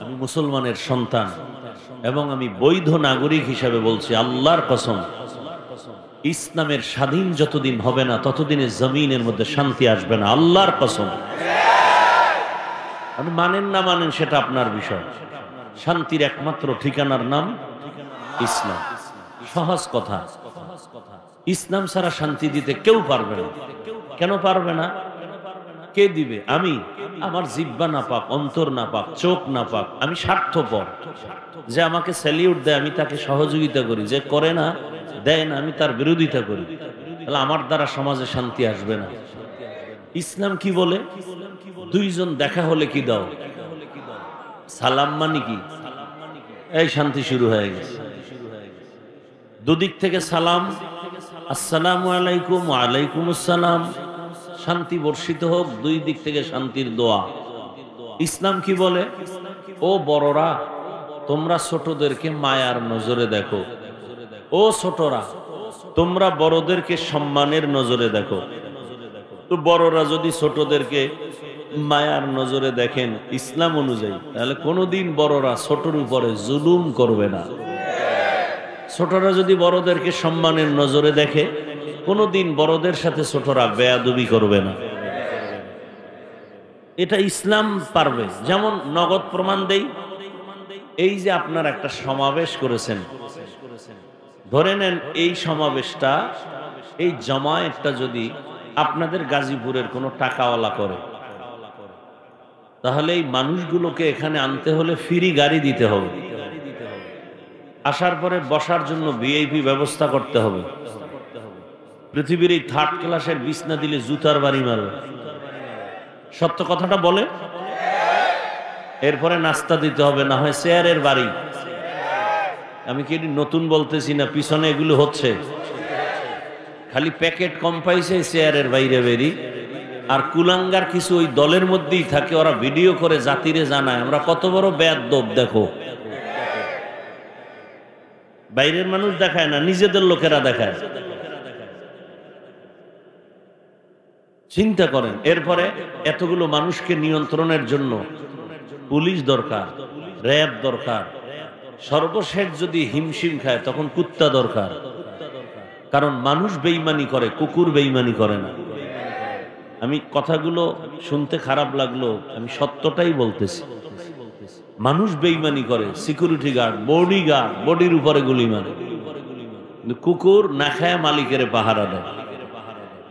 আমি মুসলমানের সন্তান এবং আমি বৈধ নাগরিক হিসাবে বলছি, আল্লাহর কসম, ইসলামের স্বাধীন যতদিন হবে না ততদিনে জমিনের মধ্যে শান্তি আসবে না। আল্লাহর কসম। আপনি মানেন না মানেন সেটা আপনার বিষয়। শান্তির একমাত্র ঠিকানার নাম ইসলাম। সহজ কথা। ইসলাম ছাড়া শান্তি দিতে কেউ পারবে না। কেন পারবে না? কে দিবে? আমি। আমার জিহ্বা না পাক, অন্তর না পাক, চোখ না পাক। আমি স্বার্থপর। যে আমাকে স্যালিউট দেয় আমি তাকে সহযোগিতা করি, যে করে না, দেয় না, আমি তার বিরোধিতা করি। তাহলে আমার দ্বারা সমাজে শান্তি আসবে না। ইসলাম কি বলে? দুইজন দেখা হলে কি দাও? সালাম। মানে কি? এই শান্তি শুরু হয়ে গেছে। দুদিক থেকে সালাম, আসসালামু আলাইকুম, ওয়ালাইকুম আসসালাম, শান্তি বর্ষিত হোক। দুই দিক থেকে শান্তির দোয়া। ইসলাম কি বলে? ও বড়রা, তোমরা ছোটদেরকে মায়ার নজরে দেখো। ও ছোটরা, তোমরা বড়দেরকে সম্মানের নজরে দেখো। তো বড়রা যদি ছোটদেরকে মায়ার নজরে দেখেন ইসলাম অনুযায়ী, তাহলে কোনোদিন বড়রা ছোটর উপরে জুলুম করবে না। ছোটরা যদি বড়দেরকে সম্মানের নজরে দেখে, কোনোদিন বড়দের সাথে ছোটরা বেয়াদবি করবে না। এটা ইসলাম পারবে। যেমন নগদ প্রমাণ দেই, এই যে আপনারা একটা সমাবেশ করেছেন, ধরে নেন এই সমাবেশটা, এই জামায়াতটা যদি আপনাদের গাজীপুরের কোনো টাকাওয়ালা করে, তাহলে এই মানুষগুলোকে এখানে আনতে হলে ফ্রি গাড়ি দিতে হবে। আসার পরে বসার জন্য ভিআইপি ব্যবস্থা করতে হবে। পৃথিবীর এই থার্ড ক্লাসের বিছনা দিলে জুতার বাড়ি মারবে। সত্য কথাটা বলে। এরপরে নাস্তা দিতে হবে, না হয় চেয়ারের বাড়ি। আমি কি নতুন বলতেছি না, পিছনে এগুলো হচ্ছে। খালি প্যাকেট কম পাইছে, চেয়ারের বাইরে বেরি। আর কুলাঙ্গার কিছু ওই দলের মধ্যেই থাকে, ওরা ভিডিও করে জাতিরে জানায় আমরা কত বড় বেয়াদব দেখো। বাইরের মানুষ দেখায় না, নিজেদের লোকেরা দেখায়। চিন্তা করেন। এরপরে এতগুলো মানুষকে নিয়ন্ত্রণের জন্য পুলিশ দরকার, র্যাব দরকার। সর্বশেষ যদি হিমশিম খায় তখন কুত্তা দরকার। কারণ মানুষ বেঈমানি করে, কুকুর বেঈমানি করে না। আমি কথাগুলো শুনতে খারাপ লাগলো, আমি সত্যটাই বলতেছি। মানুষ বেঈমানি করে, সিকিউরিটি গার্ড, বডি গার্ড বডির উপরে গুলি মারে। কুকুর না খায় মালিকের পাহারা দেয়।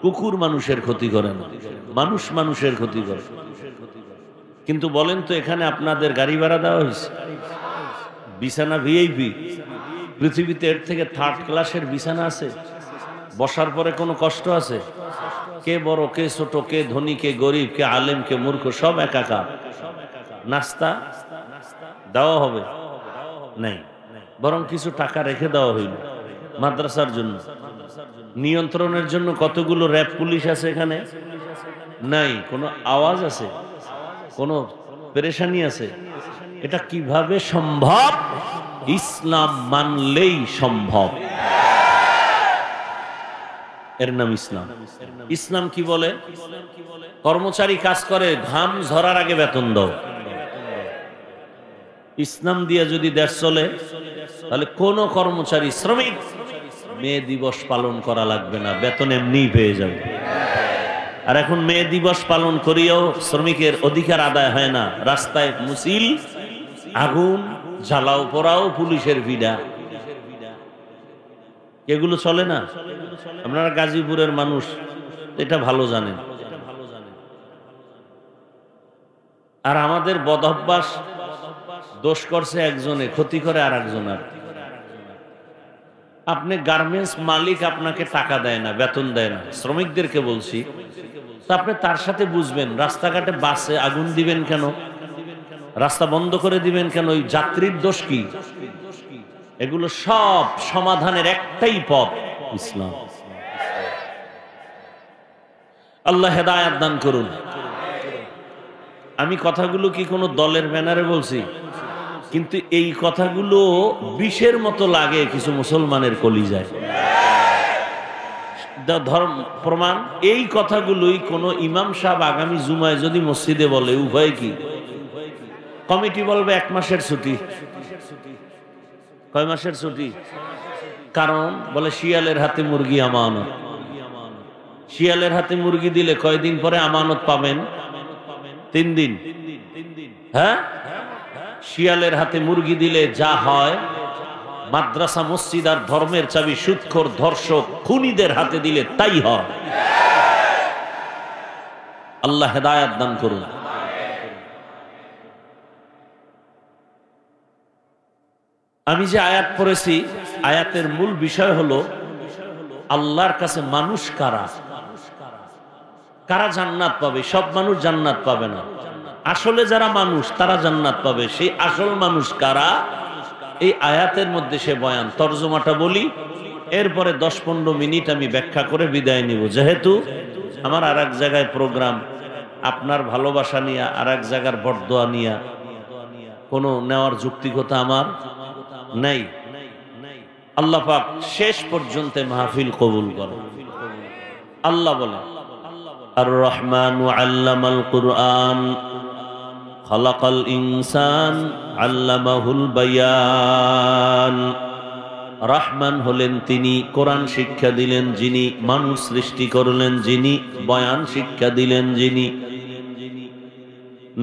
কুকুর মানুষের ক্ষতি করে না, মানুষ মানুষের ক্ষতি করে। কিন্তু বলেন তো, এখানে আপনাদের গাড়ি ভাড়া দেওয়া হয়েছে, বিছানা ভিআইপি। পৃথিবীতে এর থেকে থার্ড ক্লাসের বিছানা আছে? বসার পরে কোনো কষ্ট আছে? কে বড়, কে ছোট, কে ধনী, কে গরিব, কে আলেম, কে মূর্খ, সব একাকার। নাস্তা দেওয়া হবে নাই, বরং কিছু টাকা রেখে দেওয়া হইল মাদ্রাসার জন্য। নিয়ন্ত্রণের জন্য কতগুলো র্যাব পুলিশ আছে এখানে? নাই। কোনো আওয়াজ আছে? কোনো পেরেশানি আছে? এটা কিভাবে সম্ভব? ইসলাম মানলেই সম্ভব। এর নাম ইসলাম। ইসলাম কি বলে? কর্মচারী কাজ করে, ঘাম ঝরার আগে বেতন দাও। ইসলাম দিয়ে যদি দেশ চলে, তাহলে কোন কর্মচারী, শ্রমিক মে দিবস পালন করা লাগবে না, বেতন এমনিই পেয়ে যাবে। আর এখন মে দিবস পালন করিয়াও শ্রমিকের অধিকার আদায় হয় না। রাস্তায় মিছিল, আগুন, জ্বালাও পোড়াও, পুলিশের ভিড়া, এগুলো চলে না। আপনারা গাজীপুরের মানুষ এটা ভালো জানেন। আর আমাদের বদঅভ্যাস, দোষ করছে একজনে, ক্ষতি করে আর একজনের। আপনি গার্মেন্টস মালিক আপনাকে টাকা দেয় না, বেতন দেয় না, শ্রমিকদেরকে বলছি, তো আপনি তার সাথে বুঝবেন। রাস্তাঘাটে বাসে আগুন দিবেন কেন? রাস্তা বন্ধ করে দিবেন কেন? ওই যাত্রীর দোষ কি? এগুলো সব সমাধানের একটাই পথ, ইসলাম। আল্লাহ হেদায়েত দান করুন। আমি কথাগুলো কি কোনো দলের ব্যানারে বলছি? কিন্তু এই কথাগুলো বিষের মতো লাগে কিছু মুসলমানের কলিজায়। ধর্ম প্রমাণ, এই কথাগুলোই কোন ইমাম সাহেব আগামী জুমায় যদি মসজিদে বলে, উভয় কি কমিটি বলবে 1 মাসের ছুটি। কয় মাসের ছুটি? কারণ বলে শিয়ালের হাতে মুরগি আমানত। শিয়ালের হাতে মুরগি দিলে কয়দিন পরে আমানত পাবেন? 3 দিন। হ্যাঁ, শিয়ালের হাতে মুরগি দিলে যা হয়, মাদ্রাসা মসজিদ আর ধর্মের চাবি সুদখোর ধর্ষক খুনিদের হাতে দিলে তাই হয়। আল্লাহ হেদায়াত দান করুন। আমি যে আয়াত পড়েছি, আয়াতের মূল বিষয় হলো আল্লাহর কাছে মানুষ কারা, কারা জান্নাত পাবে। সব মানুষ জান্নাত পাবে না, আসলে যারা মানুষ তারা জান্নাত পাবে। সেই আসল মানুষ কারা, এই আয়াতের মধ্যে সে বয়ান। তরজমাটা বলি, এরপরে 10-15 মিনিট আমি ব্যাখ্যা করে বিদায় নিব। যেহেতু আমার আর এক জায়গায় প্রোগ্রাম, আপনার ভালোবাসা নিয়ে আর এক জায়গার বরদোয়া নিয়ে কোনো নেওয়ার যুক্তিকতা আমার নাই। আল্লাহ পাক শেষ পর্যন্ত মাহফিল কবুল করেন। আল্লাহ বলেন, আর রহমানু আল্লামাল কুরআন খালাকাল ইনসান আল্লামাহুল বায়ান। রহমান হলেন তিনি, কোরআন শিক্ষা দিলেন যিনি, মানুষ সৃষ্টি করলেন যিনি, বয়ান শিক্ষা দিলেন যিনি।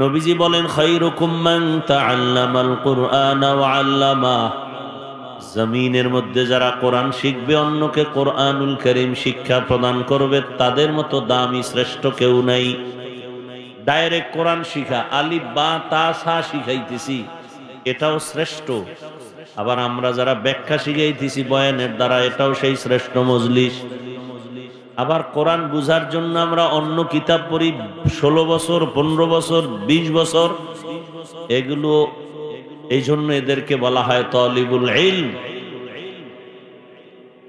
নবীজি বলেন, খায়রুকুম মান তাআল্লামাল কুরআনা ওয়া আল্লামাহ। জমিনের মধ্যে যারা কোরআন শিখবে, অন্যকে কোরআনুল কারীম শিক্ষা প্রদান করবে, তাদের মতো দামি শ্রেষ্ঠ কেউ নাই। ডাইরেক্ট কোরআন শিখা, আলিফ বা তা সা শিখাইতেছি, এটাও শ্রেষ্ঠ। আবার আমরা যারা ব্যাখ্যা শিখাইতেছি বয়ানের দ্বারা, এটাও সেই শ্রেষ্ঠ মজলিস। আবার কোরআন বুঝার জন্য আমরা অন্য কিতাব পড়ি 16 বছর, 15 বছর, 20 বছর, এগুলো এই জন্য এদেরকে বলা হয় তালিবুল ইলম।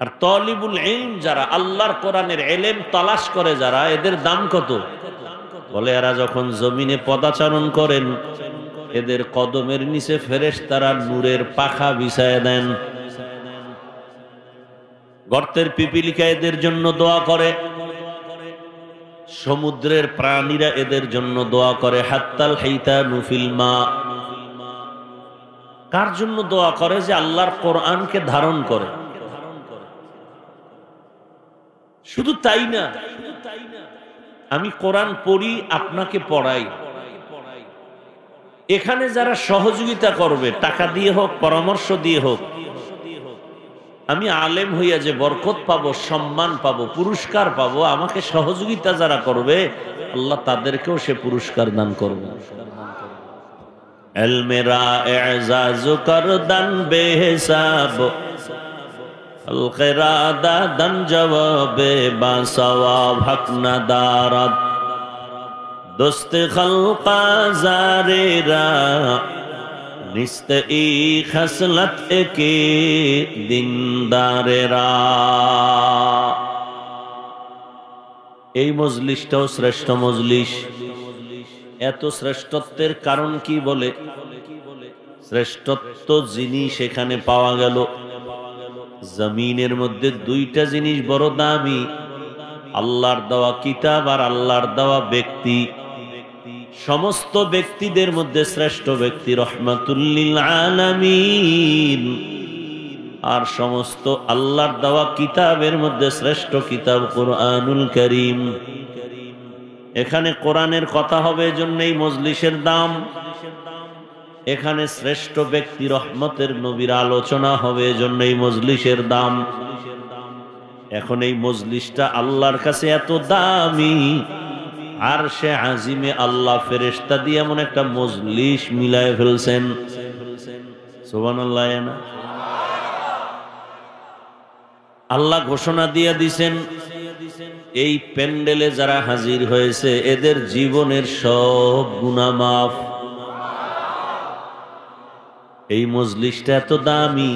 আর তালিবুল ইলম যারা, আল্লাহর কোরআনের ইলম তালাশ করে যারা, এদের দাম কত? বলে এরা যখন জমিনে পদাচারণ করেন, এদের কদমের নিচে ফেরেশতারা নূরের পাখা বিছায় দেন। গর্তের পিপিলিকা এদের জন্য দোয়া করে, সমুদ্রের প্রাণীরা এদের জন্য দোয়া করে। হাত্তাল হাইতানু ফিল মা। কার জন্য দোয়া করে? যে আল্লাহর কোরআনকে ধারণ করে। শুধু তাই না, আমি কোরআন পড়ি, আপনাকে পড়াই, এখানে যারা সহযোগিতা করবে, টাকা দিয়ে হোক, পরামর্শ দিয়ে হোক, আমি আলেম হইয়া যে বরকত পাবো, সম্মান পাবো, পুরস্কার পাবো, আমাকে সহযোগিতা যারা করবে, আল্লাহ তাদেরকেও সে পুরস্কার দান করবে। এলমেরা এজাজ করদান বেহিসাব, আলখেরা দাদান জবাবে বাসওয়াব হক নাদারাত। দোস্তে খলকা জারেরা নিস্ত ই খসলত একে দিনদারেরা। এই মজলিসটাও শ্রেষ্ঠ মজলিস। এত শ্রেষ্ঠত্বের কারণ কি? বলে শ্রেষ্ঠত্ব জিনিস এখানে পাওয়া গেল। জমিনের মধ্যে 2টা জিনিস বড় দামি, আল্লাহর দেওয়া কিতাব আর আল্লাহর দেওয়া ব্যক্তি। সমস্ত ব্যক্তিদের মধ্যে শ্রেষ্ঠ ব্যক্তি রহমাতুল লিল আলামিন, আর সমস্ত আল্লাহর দেওয়া কিতাবের মধ্যে শ্রেষ্ঠ কিতাব কুরআনুল কারীম। এখানে কোরআনের কথা হবে, এজন্য এই মজলিসের দাম। এখানে শ্রেষ্ঠ ব্যক্তি রহমতের নবীর আলোচনা হবে, এজন্য এই মজলিসের দাম। এখন এই মজলিসটা আল্লাহর কাছে এত দামি, আর সে আজিমে আল্লাহ ফেরেশতা দিয়ে এমন একটা মজলিস মিলায় ফেলছেন। সুবহানাল্লাহ। না, আল্লাহ ঘোষণা দিয়ে দিছেন, এই প্যান্ডেলে যারা হাজির হয়েছে এদের জীবনের সব গুনাহ মাফ। এই মজলিসটা এত দামি,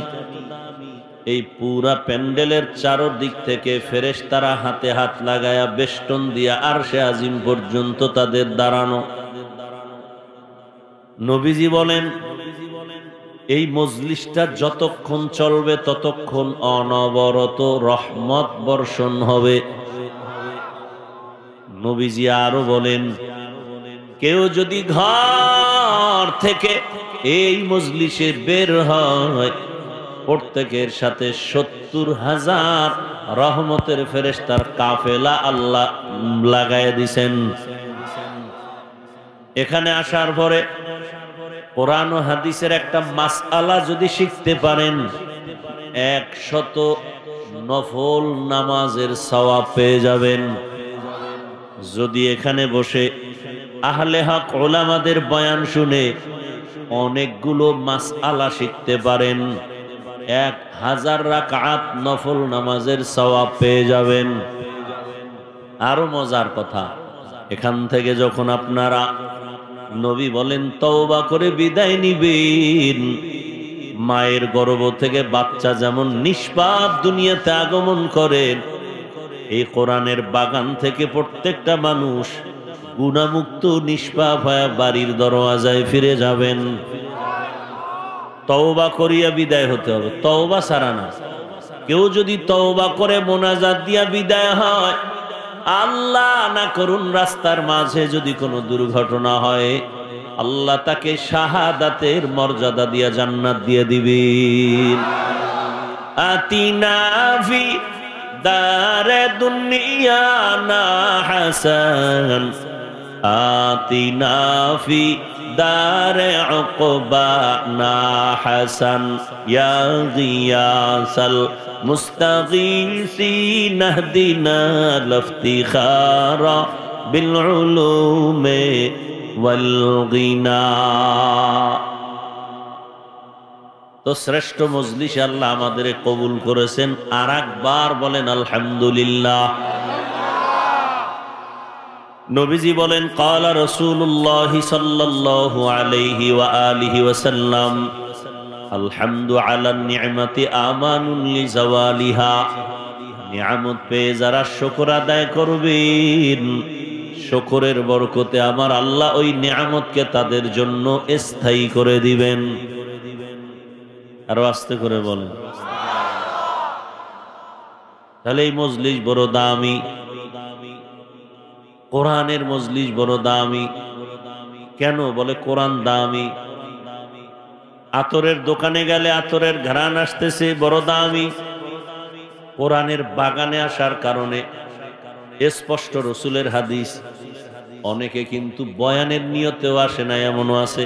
এই পুরা প্যান্ডেলের চারদিক থেকে ফেরেশতারা হাতে হাত লাগায়া বেষ্টন দিয়া আরশে আজিম পর্যন্ত তাদের দাঁড়ানো। নবীজি বলেন, এই মজলিসটা যতক্ষণ চলবে ততক্ষণ অনবরত রহমত বর্ষণ হবে। নবীজি আরো বলেন, কেউ যদি ঘর থেকে এই মজলিসে বের হয়, প্রত্যেকের সাথে ৭০,০০০ রহমতের ফেরেশতার কাফেলা আল্লাহ লাগায় দিছেন। এখানে আসার পরে কোরআন ও হাদিসের একটা মাসআলা যদি শিখতে পারেন, ১০০ নফল নামাজের সওয়াব পেয়ে যাবেন। যদি এখানে বসে আহলে হক উলামাদের বয়ান শুনে অনেকগুলো মাসআলা শিখতে পারেন, ১০০০ রাকাত নফল নামাজের সওয়াব পেয়ে যাবেন। আরো মজার কথা, এখান থেকে যখন আপনারা, নবী বলেন, তওবা করে বিদায় নিবেন, মায়ের গর্ভ থেকে বাচ্চা যেমন নিষ্পাপ দুনিয়াতে আগমন করেন, এই কোরআনের বাগান থেকে প্রত্যেকটা মানুষ গুনাহমুক্ত নিষ্পাপ হয়ে বাড়ির দরওয়াজায় ফিরে যাবেন। তওবা করিয়া বিদায় হতে হবে, তওবা ছাড়া না। কেউ যদি তওবা করে মোনাজাত দিয়া বিদায় হয়, আল্লাহ না করুন রাস্তার মাঝে যদি কোনো দুর্ঘটনা হয়, আল্লাহ তাকে শাহাদাতের মর্যাদা দিয়া জান্নাত দিয়ে দিবেন। আতিনা ফি দারে দুনিয়া না হাসান, আতিনা ফি দারে উকবা না হাসান, ইয়া গিয়াসাল মুস্তাগীসিন ইহদিনা লিফতিখারা বিল উলুমি ওয়াল গিনা। তো শ্রেষ্ঠ মজলিসে আল্লাহ আমাদের কবুল করেছেন। আর একবার বলেন আলহামদুলিল্লাহ। নবীজি বলেন, ক্বালা রাসূলুল্লাহ সাল্লাল্লাহু আলাইহি ওয়া আলিহি ওয়াসাল্লাম, আলহামদু আলা নি'মাতি আমানুন লিজাওয়ালিহা। নিয়ামত পেয়ে যারা শুকর আদায় করবেন, শুকরের বরকতে আমার আল্লাহ ওই নিয়ামতকে তাদের জন্য স্থায়ী করে দিবেন। আরো আস্তে করে বলেন। তাহলে এই মজলিস বড় দামি, কোরআনের মজলিস বড় দামি। কেন বলে কোরআন দামি? আতরের দোকানে গেলে আতরের ঘ্রাণ আসতেছে, বড় দামি। কোরআনের বাগানে আসার কারণে স্পষ্ট রসুলের হাদিস। অনেকে কিন্তু বয়ানের নিয়তেও আসে না, এমনও আছে।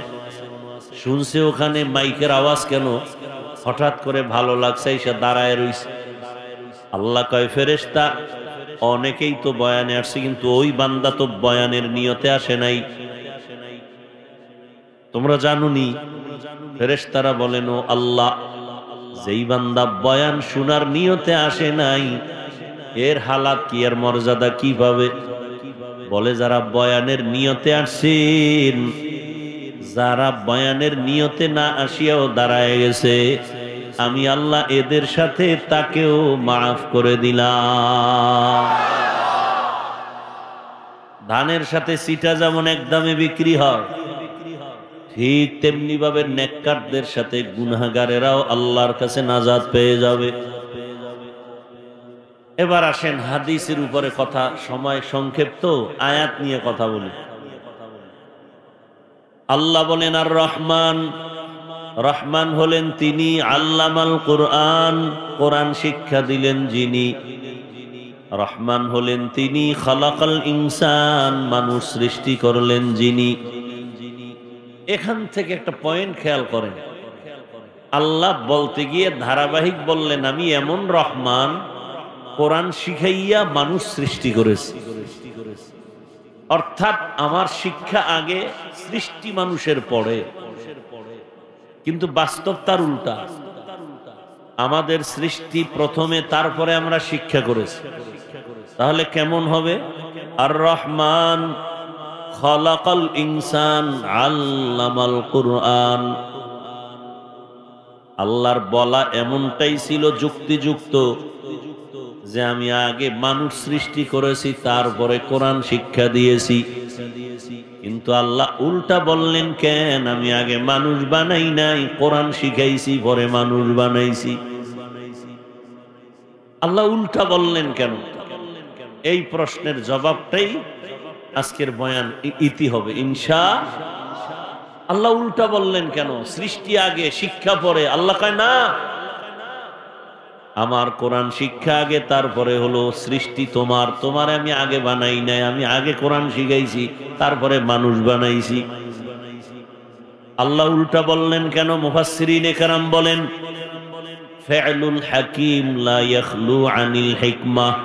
শুনছে ওখানে মাইকের আওয়াজ, কেন হঠাৎ করে ভালো লাগছে, এসে দাঁড়ায় রইছে। আল্লাহ কয়, ফেরেশতা অনেকেই তো বয়ানে আসছে, কিন্তু ওই বান্দা তো বয়ানের নিয়তে আসে নাই। তোমরা জানুনি? ফেরেশতারা বলেন, ও আল্লাহ, যেই বান্দা বয়ান শোনার নিয়তে আসে নাই, এর হালাত কি, এর মর্যাদা কি পাবে? বলে, যারা বয়ানের নিয়তে আসছেন, যারা বয়ানের নিয়তে না আসিয়াও দাঁড়ায় গেছে, আমি আল্লাহ এদের সাথে তাকেও মাফ করে দিলাম। ধানের সাথে সিটা যেমন এক দামে বিক্রি হয়, ঠিক তেমনি ভাবে নেককারদের সাথে গুনাহগারেরাও আল্লাহর কাছে নাজাত পেয়ে যাবে। এবার আসেন হাদিসের উপরে কথা, সময় সংক্ষিপ্ত, আয়াত নিয়ে কথা বলি। আল্লাহ বলেন, আর রহমান, রহমান হলেন তিনি, আল্লামাল কোরআন, কোরআন শিক্ষা দিলেন যিনি। রহমান হলেন তিনি, খালাকাল ইনসান, মানুষ সৃষ্টি করলেন যিনি। এখান থেকে একটা পয়েন্ট খেয়াল করেন, আল্লাহ বলতে গিয়ে ধারাবাহিক বললেন, আমি এমন রহমান, কোরআন শিখাইয়া মানুষ সৃষ্টি করেছি। অর্থাৎ আমার শিক্ষা আগে, সৃষ্টি মানুষের পরে। কিন্তু বাস্তব তার উল্টা, আমাদের সৃষ্টি প্রথমে, তারপরে আমরা শিক্ষা করেছি। তাহলে কেমন হবে? আর রহমান খালাকাল ইনসান আল্লামাল কুরআন। আল্লাহর বলা এমনটাই ছিল যুক্তিযুক্ত, যে আমি আগে মানুষ সৃষ্টি করেছি, তারপরে কোরআন শিক্ষা দিয়েছি। কিন্তু আল্লাহ উল্টা বললেন, কেন? আমি আগে মানুষ বানাই নাই, কোরআন শিখাইছি, পরে মানুষ বানাইছি। আল্লাহ উল্টা বললেন কেন? এই প্রশ্নের জবাবটাই আজকের বয়ান ইতি হবে আল্লাহ উল্টা বললেন কেন? সৃষ্টি আগে শিক্ষা পরে। আল্লাহ কয় না, আমার কোরআন শিক্ষা আগে, তারপরে হলো সৃষ্টি। তোমার আমি আগে বানাই নাই, আমি আগে কোরআন শিখাইছি, তারপরে মানুষ বানাইছি। আল্লাহ উল্টা বললেন কেন? মুফাসসিরিনে কেরাম বলেন ফা'লুল হাকিম লা ইয়াখলু আনিল হিকমাহ,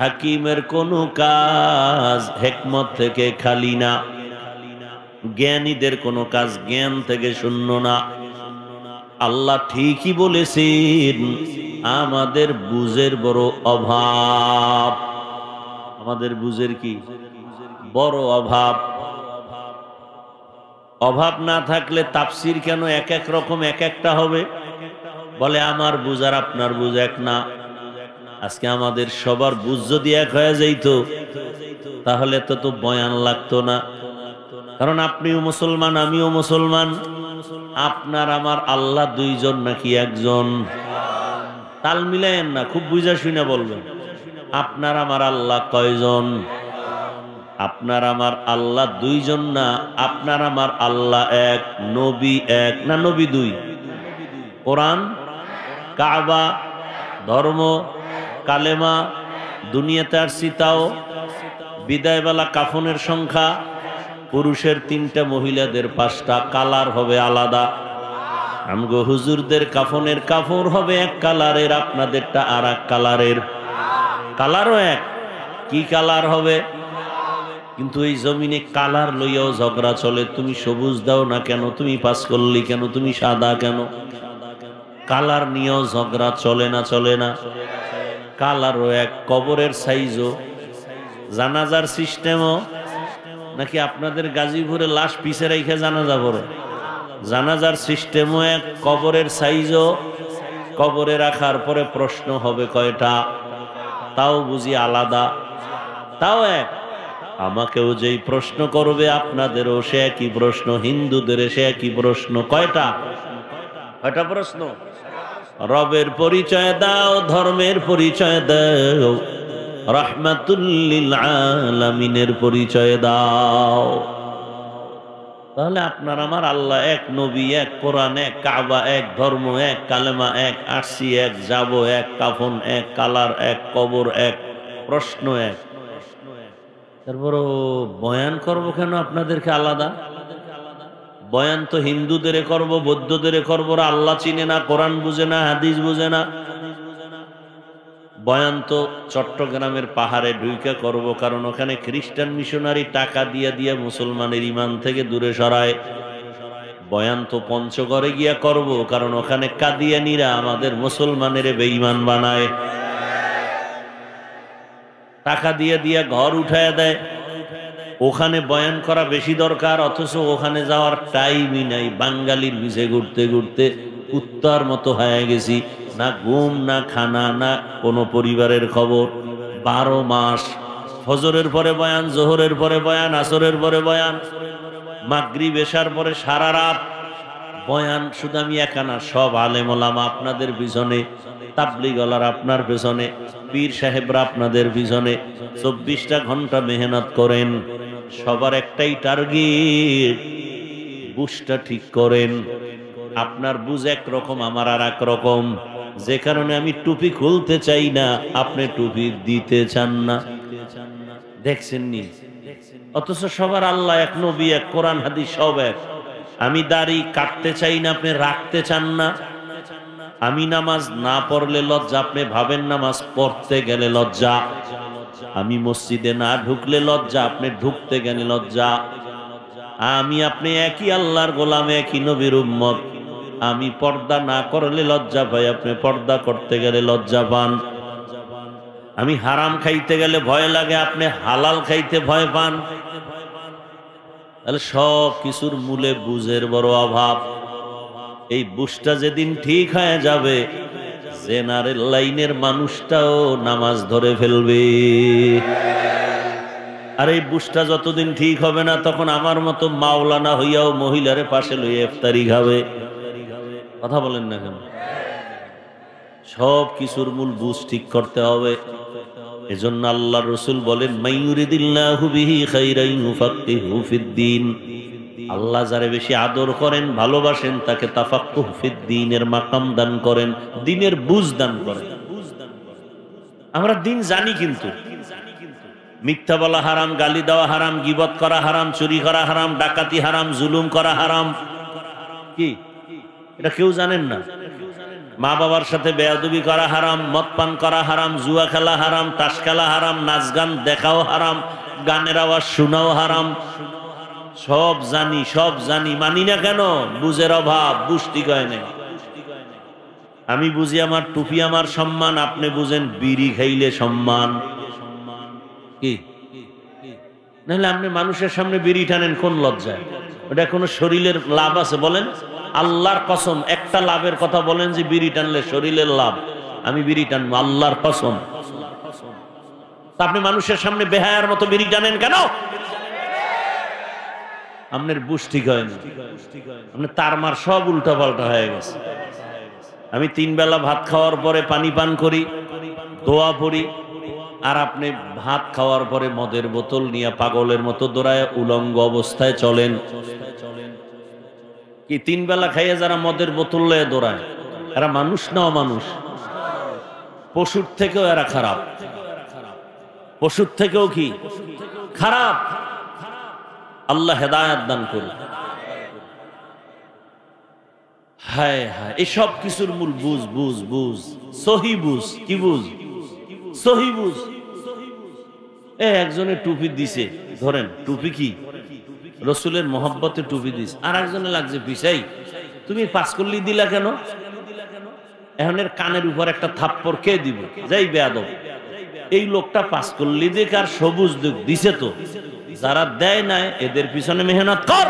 হাকিমের কোন কাজ হিকমত থেকে খালি না, জ্ঞানীদের কোন কাজ জ্ঞান থেকে শূন্য না। আল্লাহ ঠিকই বলেছেন, আমাদের বুঝের বড় অভাব। আমাদের বুঝের কি বড় অভাব। অভাব না থাকলে তাফসীর কেন এক এক রকম এক একটা হবে? বলে আমার বুঝ আর আপনার বুঝ এক না। আজকে আমাদের সবার বুঝ যদি এক হয়ে যাইত, তাহলে তো বয়ান লাগতো না। কারণ আপনিও মুসলমান, আমিও মুসলমান। আপনার আমার আল্লাহ দুইজন নাকি একজন? তাল মিলায়েন না, খুব বুঝা শুনে বলবেন। আপনার আমার আল্লাহ কয়জন? আপনার আমার আল্লাহ দুইজন না, আপনার আমার আল্লাহ এক, নবী এক না নবী দুই? কোরআন, কাবা, ধর্ম, কালেমা, দুনিয়াতে আর সিতাও, বিদায়বেলা কাফনের সংখ্যা, পুরুষের 3টা, মহিলাদের 5টা, কালার হবে আলাদা। আমগো হুজুরদের কাফনের কাপড় হবে এক কালারের, আপনাদেরটা আর এক কালারের। কালারও এক, কি কালার হবে? কিন্তু এই জমিনে কালার লইয়াও ঝগড়া চলে। তুমি সবুজ দাও না কেন? তুমি পাস করলি কেন? তুমি সাদা কেন? কালার নিয়েও ঝগড়া চলে না? চলে না? কালারও এক, কবরের সাইজও, জানাজার সিস্টেমও। নাকি আপনাদের গাজীপুরে লাশ পিছে রেখে জানাজা পড়ে? জানাজার সিস্টেমও এক, কবরের সাইজও। কবরে রাখার পরে প্রশ্ন হবে কয়টা? তাও বুঝি আলাদা। তাও এক। আমাকেও যেই প্রশ্ন করবে, আপনাদেরও সে একই প্রশ্ন, হিন্দুদের সে একই প্রশ্ন। কয়টা প্রশ্ন? রবের পরিচয় দাও, ধর্মের পরিচয় দাও, রাহমাতুল লিল আলামিনের পরিচয় দাও। তাহলে আপনার আমার আল্লাহ এক, নবী এক, কোরআন এক, কাবা এক, ধর্ম এক, কালেমা এক, আসছি এক, যাব এক, কাফন এক, কালার এক, কবর এক, প্রশ্ন এক। তারপর বয়ান করব কেন আপনাদেরকে আলাদা? বয়ান তো হিন্দুদের করব, বৌদ্ধদের করবো। আল্লাহ চিনে না, কোরআন বুঝে না, হাদিস বুঝে না। বয়ান তো চট্টগ্রামের পাহাড়ে ঢুইকা করব, কারণ ওখানে খ্রিস্টান মিশনারি টাকা দিয়ে দিয়ে মুসলমানের ইমান থেকে দূরে সরায়। বয়ান তো পঞ্চগড়ে গিয়া করব, কারণ ওখানে কাদিয়ানীরা আমাদের মুসলমানের বেঈমান বানায়, টাকা দিয়ে দিয়ে ঘর উঠায় দেয়। ওখানে বয়ান করা বেশি দরকার, অথচ ওখানে যাওয়ার টাইমই নাই। বাঙালির ভিসে ঘুরতে ঘুরতে কুত্তার মতো হয়ে গেছি, না ঘুম, না খানা, না কোনো পরিবারের খবর। 12 মাস ফজরের পরে বয়ান, জোহরের পরে বয়ান, আসরের পরে বয়ান, মাগরিব এশার পরে সারা রাত বয়ান। শুধু আমি একা না, সব আলেম ওলামা আপনাদের পিছনে, তাবলীগওয়ালারা আপনার পেছনে, পীর সাহেবরা আপনাদের পিছনে 24টা ঘন্টা মেহনত করেন। সবার একটাই টার্গেট, বুঝটা ঠিক করেন। আপনার বুঝ একরকম, আমার আর এক রকম। যে কারণে আমি টুপি খুলতে চাই না, আপনি টুপি দিতে চান না। দেখছেন নি? অথচ সবার আল্লাহ এক, নবী এক, কোরআন হাদিস সব এক। আমি দাড়ি কাটতে চাই না, আপনি রাখতে চান না। আমি নামাজ না পড়লে লজ্জা, আপনি ভাবেন নামাজ পড়তে গেলে লজ্জা। আমি মসজিদে না ঢুকলে লজ্জা, আপনি ঢুকতে গেলে লজ্জা। আমি আপনি একই আল্লাহর গোলাম, একই নবীর উম্মত। আমি পর্দা না করলে লজ্জা পাই, আপনি পর্দা করতে গেলে লজ্জা পান। আমি হারাম খাইতে গেলে ভয় লাগে, আপনি হালাল খাইতে ভয় পান। তাহলে সব কিছুর মূলে বুঝের বড় অভাব। এই বুঝটা যেদিন ঠিক হয়ে যাবে, জেনারেল লাইনের মানুষটাও নামাজ ধরে ফেলবে। আর এই বুঝটা যতদিন ঠিক হবে না, তখন আমার মতো মাওলানা হইয়াও মহিলারে পাশে লইয়া ইফতারি খাবে। কথা বলেন না কেন? সব কিছুর মূল বুঝ ঠিক করতে হবে। এজন্য আল্লাহ রসুল বলেন, মাইয়ুরিদিল্লাহু বিহি খাইরান ইউফাক্কিহু ফিদ্দীন। আল্লাহ যারে বেশি আদর করেন, ভালোবাসেন, তাকে তাফাক্কুহ ফিদ্দীনের মাকাম দান করেন, দ্বীনের বুঝ দান করেন। আমরা দ্বীন জানি, কিন্তু মিথ্যা বলা হারাম, গালি দেওয়া হারাম, গীবত করা হারাম, চুরি করা হারাম, ডাকাতি হারাম, জুলুম করা হারাম। কি এটা কেউ জানেন না? মা বাবার সাথে বেয়াদবি করা হারাম, মদ পান করা হারাম, জুয়া খেলা হারাম, তাস খেলা হারাম, নাচ গান দেখাও হারাম, গানের আওয়াজ শোনাও হারাম। সব জানি, সব জানি, মানি না কেন? বুঝের অভাব, বুঝ ঠিক হয় নাই। আমি বুঝি আমার টুপি আমার সম্মান, আপনি বুঝেন বিড়ি খাইলে সম্মান। কি নাহলে আপনি মানুষের সামনে বিড়ি টানেন কোন লজ্জায়? ওটা কোনো শরীরের লাভ আছে বলেন? আল্লাহর কসম, একটা লাভের কথা বলেন যে বিড়ি টানলে শরীরের লাভ, আমি বিড়ি টানবো, আল্লাহর কসম। আপনি মানুষের সামনে বেহায়ার মতো বিড়ি টানেন কেন? আপনার বুঝ ঠিক হয়নি, আপনার তারমার সব উল্টা পাল্টা হয়ে গেছে। আমি 3 বেলা ভাত খাওয়ার পরে পানি পান করি, দোয়া পড়ি, আর আপনি ভাত খাওয়ার পরে মদের বোতল নিয়ে পাগলের মতো দৌড়ায় উলঙ্গ অবস্থায় চলেন। কি 3 বেলা খাইয়ে যারা মদের বোতল লয়ে দৌড়ায়, এরা মানুষ না অমানুষ? পশুর থেকেও এরা খারাপ, পশুর থেকেও কি খারাপ। আল্লাহ হেদায়েত দান করুন। হায় হায়, এসব কিছুর মূল বুঝ, বুঝ, বুঝ, সহি বুঝ। কি বুঝ? সহি বুঝ। একজনে টুপি দিছে, ধরেন টুপি কি রসুলের মহব্বতে টুপি দিস, আর একজনে লাগছে পিছাই, তুমি 5 কল্লি দিলা কেন? এখন এর কানের উপর একটা থাপ্পড় কে দিব? যাই বেয়াদব, এই লোকটা 5 কল্লি দিক আর সবুজ দিক দিছে, তো যারা দেয় নাই এদের পিছনে মেহনত কর।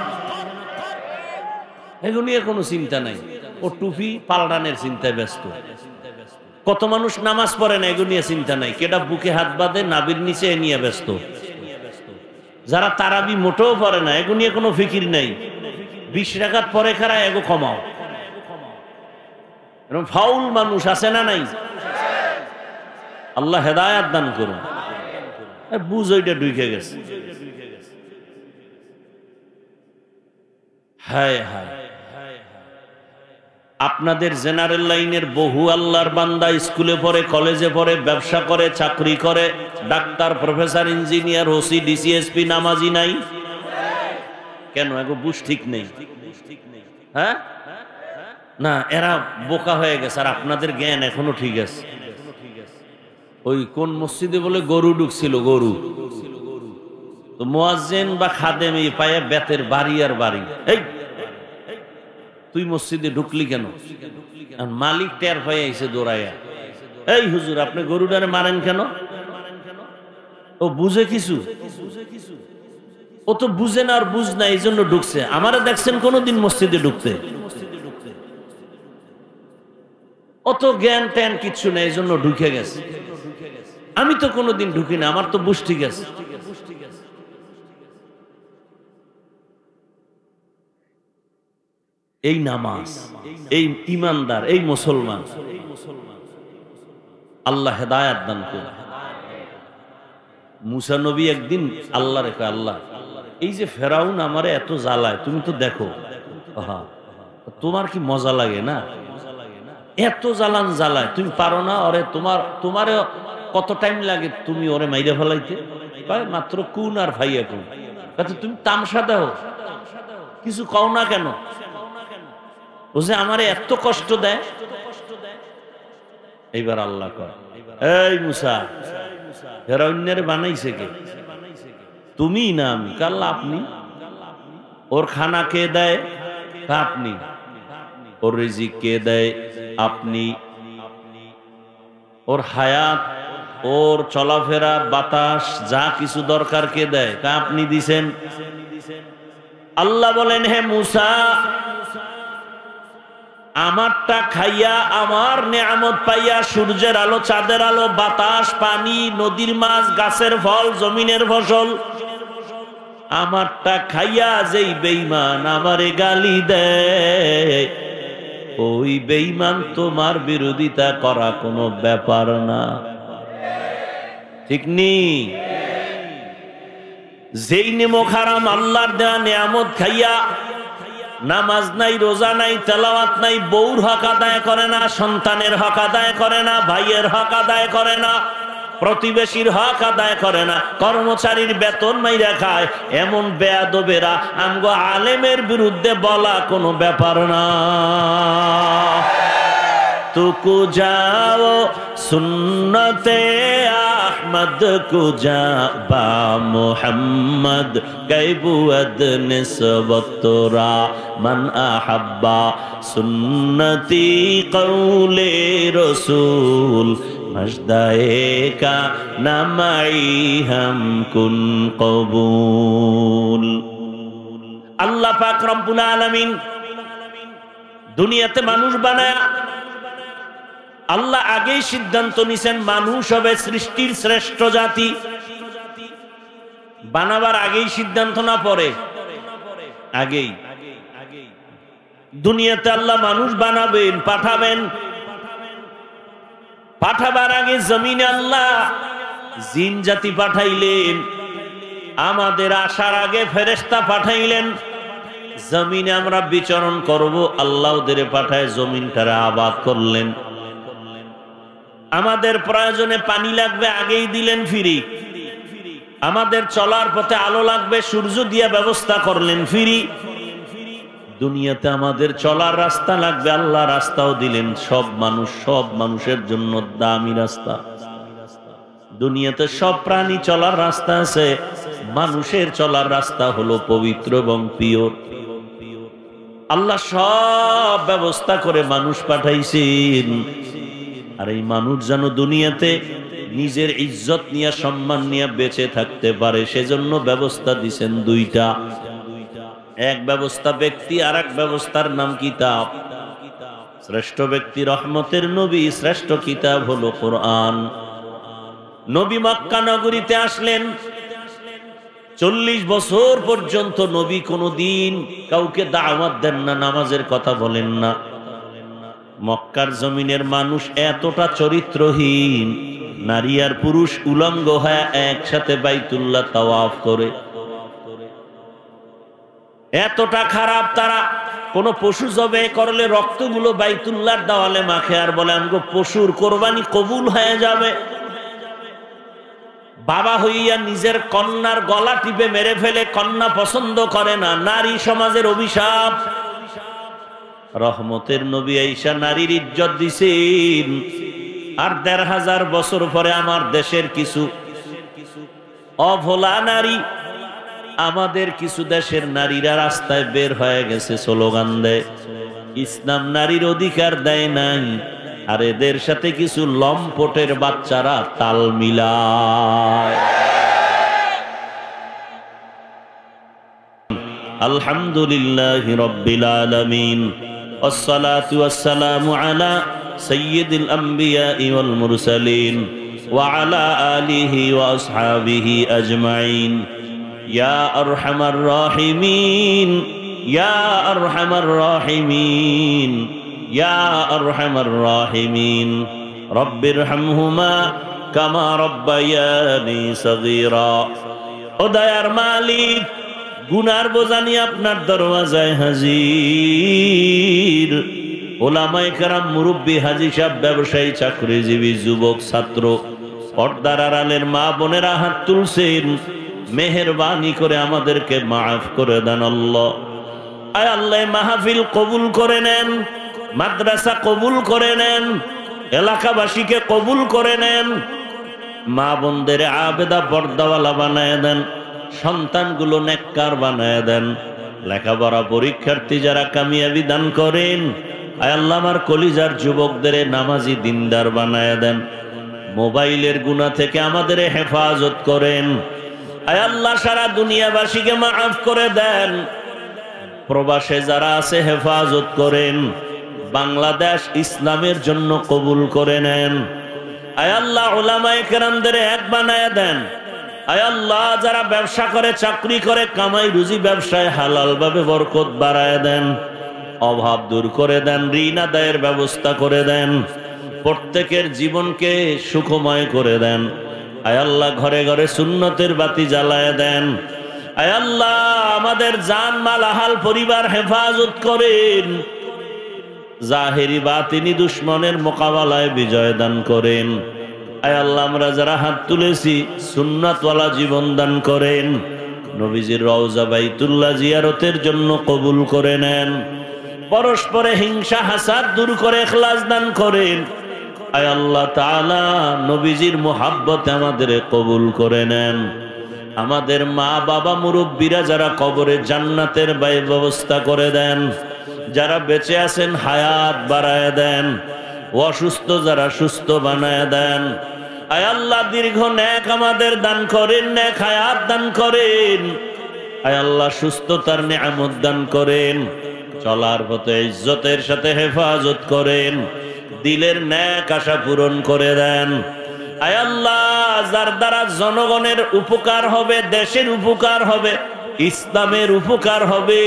এগুলো নিয়ে কোনো চিন্তা নাই, ও টুপি পাল্টানের চিন্তায় ব্যস্ত। কত মানুষ নামাজ পড়ে না, এগুলো নিয়ে চিন্তা নাই, কেটা বুকে হাত বাঁধে নাবির নিচে এ নিয়ে ব্যস্ত। যারা তারাবি মোটেও পড়ে না, এগুলো নিয়ে কোনো ফিকির নাই, 20 রাকাত পরে খারা এগো কমাও। এরকম ফাউল মানুষ আছে না নাই? আল্লাহ হেদায়েত দান করুন। বুঝ ওইটা ঢুকে গেছে। হায় হায়, আপনাদের জেনারেল লাইনের বহু আল্লাহর বান্দা স্কুলে পড়ে, কলেজে পড়ে, ব্যবসা করে, চাকরি করে, doctor, professor, engineer, OC, DC SP, নামাজি নাই কেন? এগো বুঝ ঠিক নেই। হ্যাঁ না, এরা বোকা হয়ে গেছে, আর আপনাদের জ্ঞান এখনো ঠিক আছে। ওই কোন মসজিদে বলে গরু ঢুকছিল, গরু তো মুয়াজ্জিন বা খাদেম এই পায়ে বেতের বাড়ি আর বাড়ি, এই তুই মসজিদে ঢুকলি কেন? মালিক টের পায়ে আইছে দৌড়াইয়া, এই হুজুর আপনি গরুটারে মারেন কেন? ও বুঝে কিছু? ও তো বুঝে না, আর বুঝ না, এই জন্য ঢুকছে। আমারে দেখছেন কোনদিন মসজিদে ঢুকতে? অত জ্ঞান ট্যান কিচ্ছু নেই, এই জন্য ঢুকে গেছে। আমি তো কোনোদিন ঢুকি না, আমার তো বুঝ ঠিক আছে। এই নামাজ, এই ইমানদার, এই মুসলমান, আল্লাহ হেদায়েত দান করুন। মুসা নবী একদিন আল্লাহ রেখে, আল্লাহ এই যে ফেরাউন আমারে এত জ্বালায়, তুমি তো দেখো, তোমার কি মজা লাগে না? এত জ্বালান জ্বালায়, তুমি পারো না ওরে? তোমারে কত টাইম লাগে তুমি ওরে মাইরে ফেলাইতে? মাত্র কুন আর ভাইয়া কুন, তুমি তামসা দাও, কিছু কও না কেন? ও যে আমারে এত কষ্ট দেয়। এইবার আল্লাহ কয়, এই মুসা, ফেরাউনের বানাইছে কে? তুমি না আমি? কাল্লা আপনি। ওর খানা কে দেয়? আপনি। ওর রিজিক কে দেয়? আপনি। ওর হায়াত, ওর চলাফেরা, বাতাস, যা কিছু দরকার কে দেয়? আপনি দিছেন। আল্লাহ বলেন, হে মুসা, আমারটা খাইয়া, আমার নেয়ামত পাইয়া, সূর্যের আলো, চাঁদের আলো, বাতাস, পানি, নদীর মাছ, গাছের ফল, জমিনের ফসল, আমারটা খাইয়া যেই বেঈমান আমারে গালি দেয়, ওই বেঈমান তোমার বিরোধিতা করা কোনো ব্যাপার না, ঠিক নেই? যেই নেমক হারাম আল্লাহর দেওয়া নিয়ামত খাইয়া নামাজ নাই, রোজা নাই, তেলাওয়াত নাই, বউর হক আদায় করে না, সন্তানের হক আদায় করে না, ভাইয়ের হক আদায় করে না, প্রতিবেশীর হক আদায় করে না, কর্মচারীর বেতন মাইরা খায়, এমন বেয়াদবেরা আমগো আলেমের বিরুদ্ধে বলা কোনো ব্যাপার না। तुको जाओ सुन्नते अहमद को जा बा मोहम्मद कैबुअद निस्बतरा मन अहब्बा सुन्नती कौले रसूल मजदाए का नमाई हम कुन कबूल। अल्लाह पाक रब्बुल आलमीन দুনিয়াতে মানুষ বানায়া আল্লাহ আগেই সিদ্ধান্ত নিছেন মানুষ হবে সৃষ্টির শ্রেষ্ঠ জাতি। বানাবার আগেই সিদ্ধান্ত না পরে? আগেই। দুনিয়াতে আল্লাহ মানুষ বানাবেন, পাঠাবেন। পাঠাবার আগে জমিনে আল্লাহ জিন জাতি পাঠাইলেন, আমাদের আসার আগে ফেরেশতা পাঠাইলেন। জমিনে আমরা বিচরণ করব, আল্লাহ ওদের পাঠায় জমিনটারে আবাদ করলেন। আমাদের প্রয়োজনে পানি লাগবে, আগেই দিলেন ফ্রি। আমাদের চলার পথে আলো লাগবে, সূর্য দিয়ে ব্যবস্থা করলেন ফ্রি। দুনিয়াতে আমাদের চলার রাস্তা লাগবে, আল্লাহ রাস্তাও দিলেন। সব মানুষের জন্য দামি রাস্তা। দুনিয়াতে সব প্রাণী চলার রাস্তা আছে, মানুষের চলার রাস্তা হলো পবিত্র এবং পিওর। আল্লাহ সব ব্যবস্থা করে মানুষ পাঠাইছেন। আর এই মানুষ যেন দুনিয়াতে নিজের ইজ্জত নিয়ে, সম্মান নিয়ে বেঁচে থাকতে পারে, সেজন্য ব্যবস্থা দিছেন দুইটা। এক ব্যবস্থা ব্যক্তি, আর এক ব্যবস্থার নাম কিতাব। শ্রেষ্ঠ ব্যক্তি রহমতের নবী, শ্রেষ্ঠ কিতাব হলো কোরআন। নবী মক্কা নগরীতে আসলেন, 40 বছর পর্যন্ত নবী কোনদিন কাউকে দাওয়াত দেন না, নামাজের কথা বলেন না। মক্কার জমিনের মানুষ এতটা চরিত্রহীন, নারী আর পুরুষ উলঙ্গ হয়ে একসাথে বাইতুল্লাহ তাওয়াফ করে। এতটা খারাপ তারা, কোন পশু জবে করলে রক্তগুলো বাইতুল্লাহর দেওয়ালে মাখে আর বলে আমগো পশুর কোরবানি কবুল হয়ে যাবে। বাবা হইয়া নিজের কন্যার গলা টিপে মেরে ফেলে, কন্যা পছন্দ করে না, নারী সমাজের অভিশাপ। রহমতের নবী আয়েশা নারীর ইজ্জত দিছেন। আর 1500 বছর পরে আমার দেশের কিছু অভোলা নারী, আমাদের কিছু দেশের নারীরা রাস্তায় বের হয়ে গেছে, স্লোগান দেয় ইসলাম নারীর অধিকার দেয় নাই। আর এদের সাথে কিছু লম্পটের বাচ্চারা তাল মিলায়। আলহামদুলিল্লাহি রাব্বিল আলামিন, والصلاة والسلام على سيد الأنبياء والمرسلين وعلى آله وأصحابه أجمعين يا أرحم الراحمين يا أرحم الراحمين يا أرحم الراحمين رب ارحمهما كما ربياني صغيرا। ও দয়ার মালিক, গুনার বোঝা নিয়ে আপনার দরওয়াজায় হাজির। ওলামায়ে কেরাম, মুরব্বী, হাজী সাহেব, ব্যবসায়ী, চাকরিজীবী, যুবক, ছাত্র, পর্দার আড়ালের মা বোনেরা হাত তুলছেন। মেহেরবানি করে আমাদেরকে মাফ করে দেন আল্লাহ। আয় আল্লাহ, মাহফিল কবুল করে নেন, মাদ্রাসা কবুল করে নেন, এলাকাবাসীকে কবুল করে নেন। মা বোনদের আবেদা পর্দাওয়ালা বানায় দেন, সন্তানগুলো নেককার বানায় দেন। লেখাপড়া পরীক্ষার্থী যারা কামিয়াবি দান করেন। আয় আল্লাহ, আমার কলিজার যুবকদের নামাজি দিনদার বানায় দেন। মোবাইলের গুনাহ থেকে আমাদের হেফাজত করেন। আয় আল্লাহ, সারা দুনিয়াবাসীকে মাফ করে দেন। প্রবাসে যারা আছে হেফাজত করেন। বাংলাদেশ ইসলামের জন্য কবুল করে নেন। আয় আল্লাহ, উলামায়ে কেরামদের এক বানায় দেন। আয় আল্লাহ, যারা ব্যবসা করে, চাকরি করে, কামাই রুজি ব্যবসায় হালাল ভাবে বরকত বাড়ায় দেন। অভাব দূর করে দেন, ঋণ আদায়ের ব্যবস্থা করে দেন, প্রত্যেকের জীবনকে সুখময় করে দেন। আয় আল্লাহ ঘরে ঘরে সুন্নতের বাতি জ্বালায় দেন। আয় আল্লাহ আমাদের জান মাল আহাল পরিবার হেফাজত করেন, জাহেরি বাতিনি দুশ্মনের মোকাবেলায় বিজয় দান করেন। আয় আল্লাহ আমরা যারা হাত তুলেছি সুন্নাতওয়ালা জীবন দান করেন, নবীজির রওজা বাইতুল্লাহ জিয়ারতের জন্য কবুল করে নেন, পরস্পরে হিংসা হাসাদ দূর করে ইখলাস দান করেন। আয় আল্লাহ তাআলা নবীজির মুহাব্বতে আমাদের কবুল করে নেন। আমাদের মা বাবা মুরব্বীরা যারা কবরে জান্নাতের ব্যবস্থা করে দেন, যারা বেঁচে আছেন হায়াত বাড়ায় দেন, অসুস্থ যারা সুস্থ বানায় দেন। আয় আল্লাহ দীর্ঘ নেক আমাদের দান করেন, নেক হায়াত দান করেন। আয় আল্লাহ সুস্থতার নিয়ামত দান করেন, চলার পথে ইজ্জতের সাথে হেফাজত করেন, দিলের নেক আশা পূরণ করে দেন। আয় আল্লাহ যার দ্বারা জনগণের উপকার হবে, দেশের উপকার হবে, ইসলামের উপকার হবে,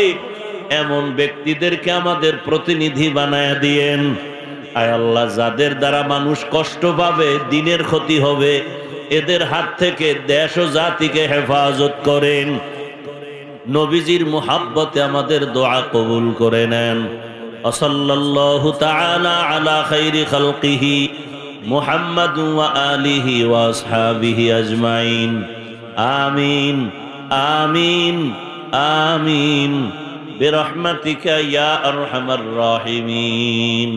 এমন ব্যক্তিদেরকে আমাদের প্রতিনিধি বানায় দিয়েন। আয় আল্লাহ যাদের দ্বারা মানুষ কষ্ট পাবে, দিনের ক্ষতি হবে, এদের হাত থেকে দেশ ও জাতিকে হেফাজত করেন। নবীজির মুহাব্বতে আমাদের দোয়া কবুল করে নেন। সাল্লাল্লাহু তাআলা আলা খাইরি খালকিহি মুহাম্মাদ ওয়া আলিহি ওয়া আসহাবিহি আজমাইন। আমিন আমিন আমিন বিরহমাতিকা ইয়া আরহামার রাহিমিন।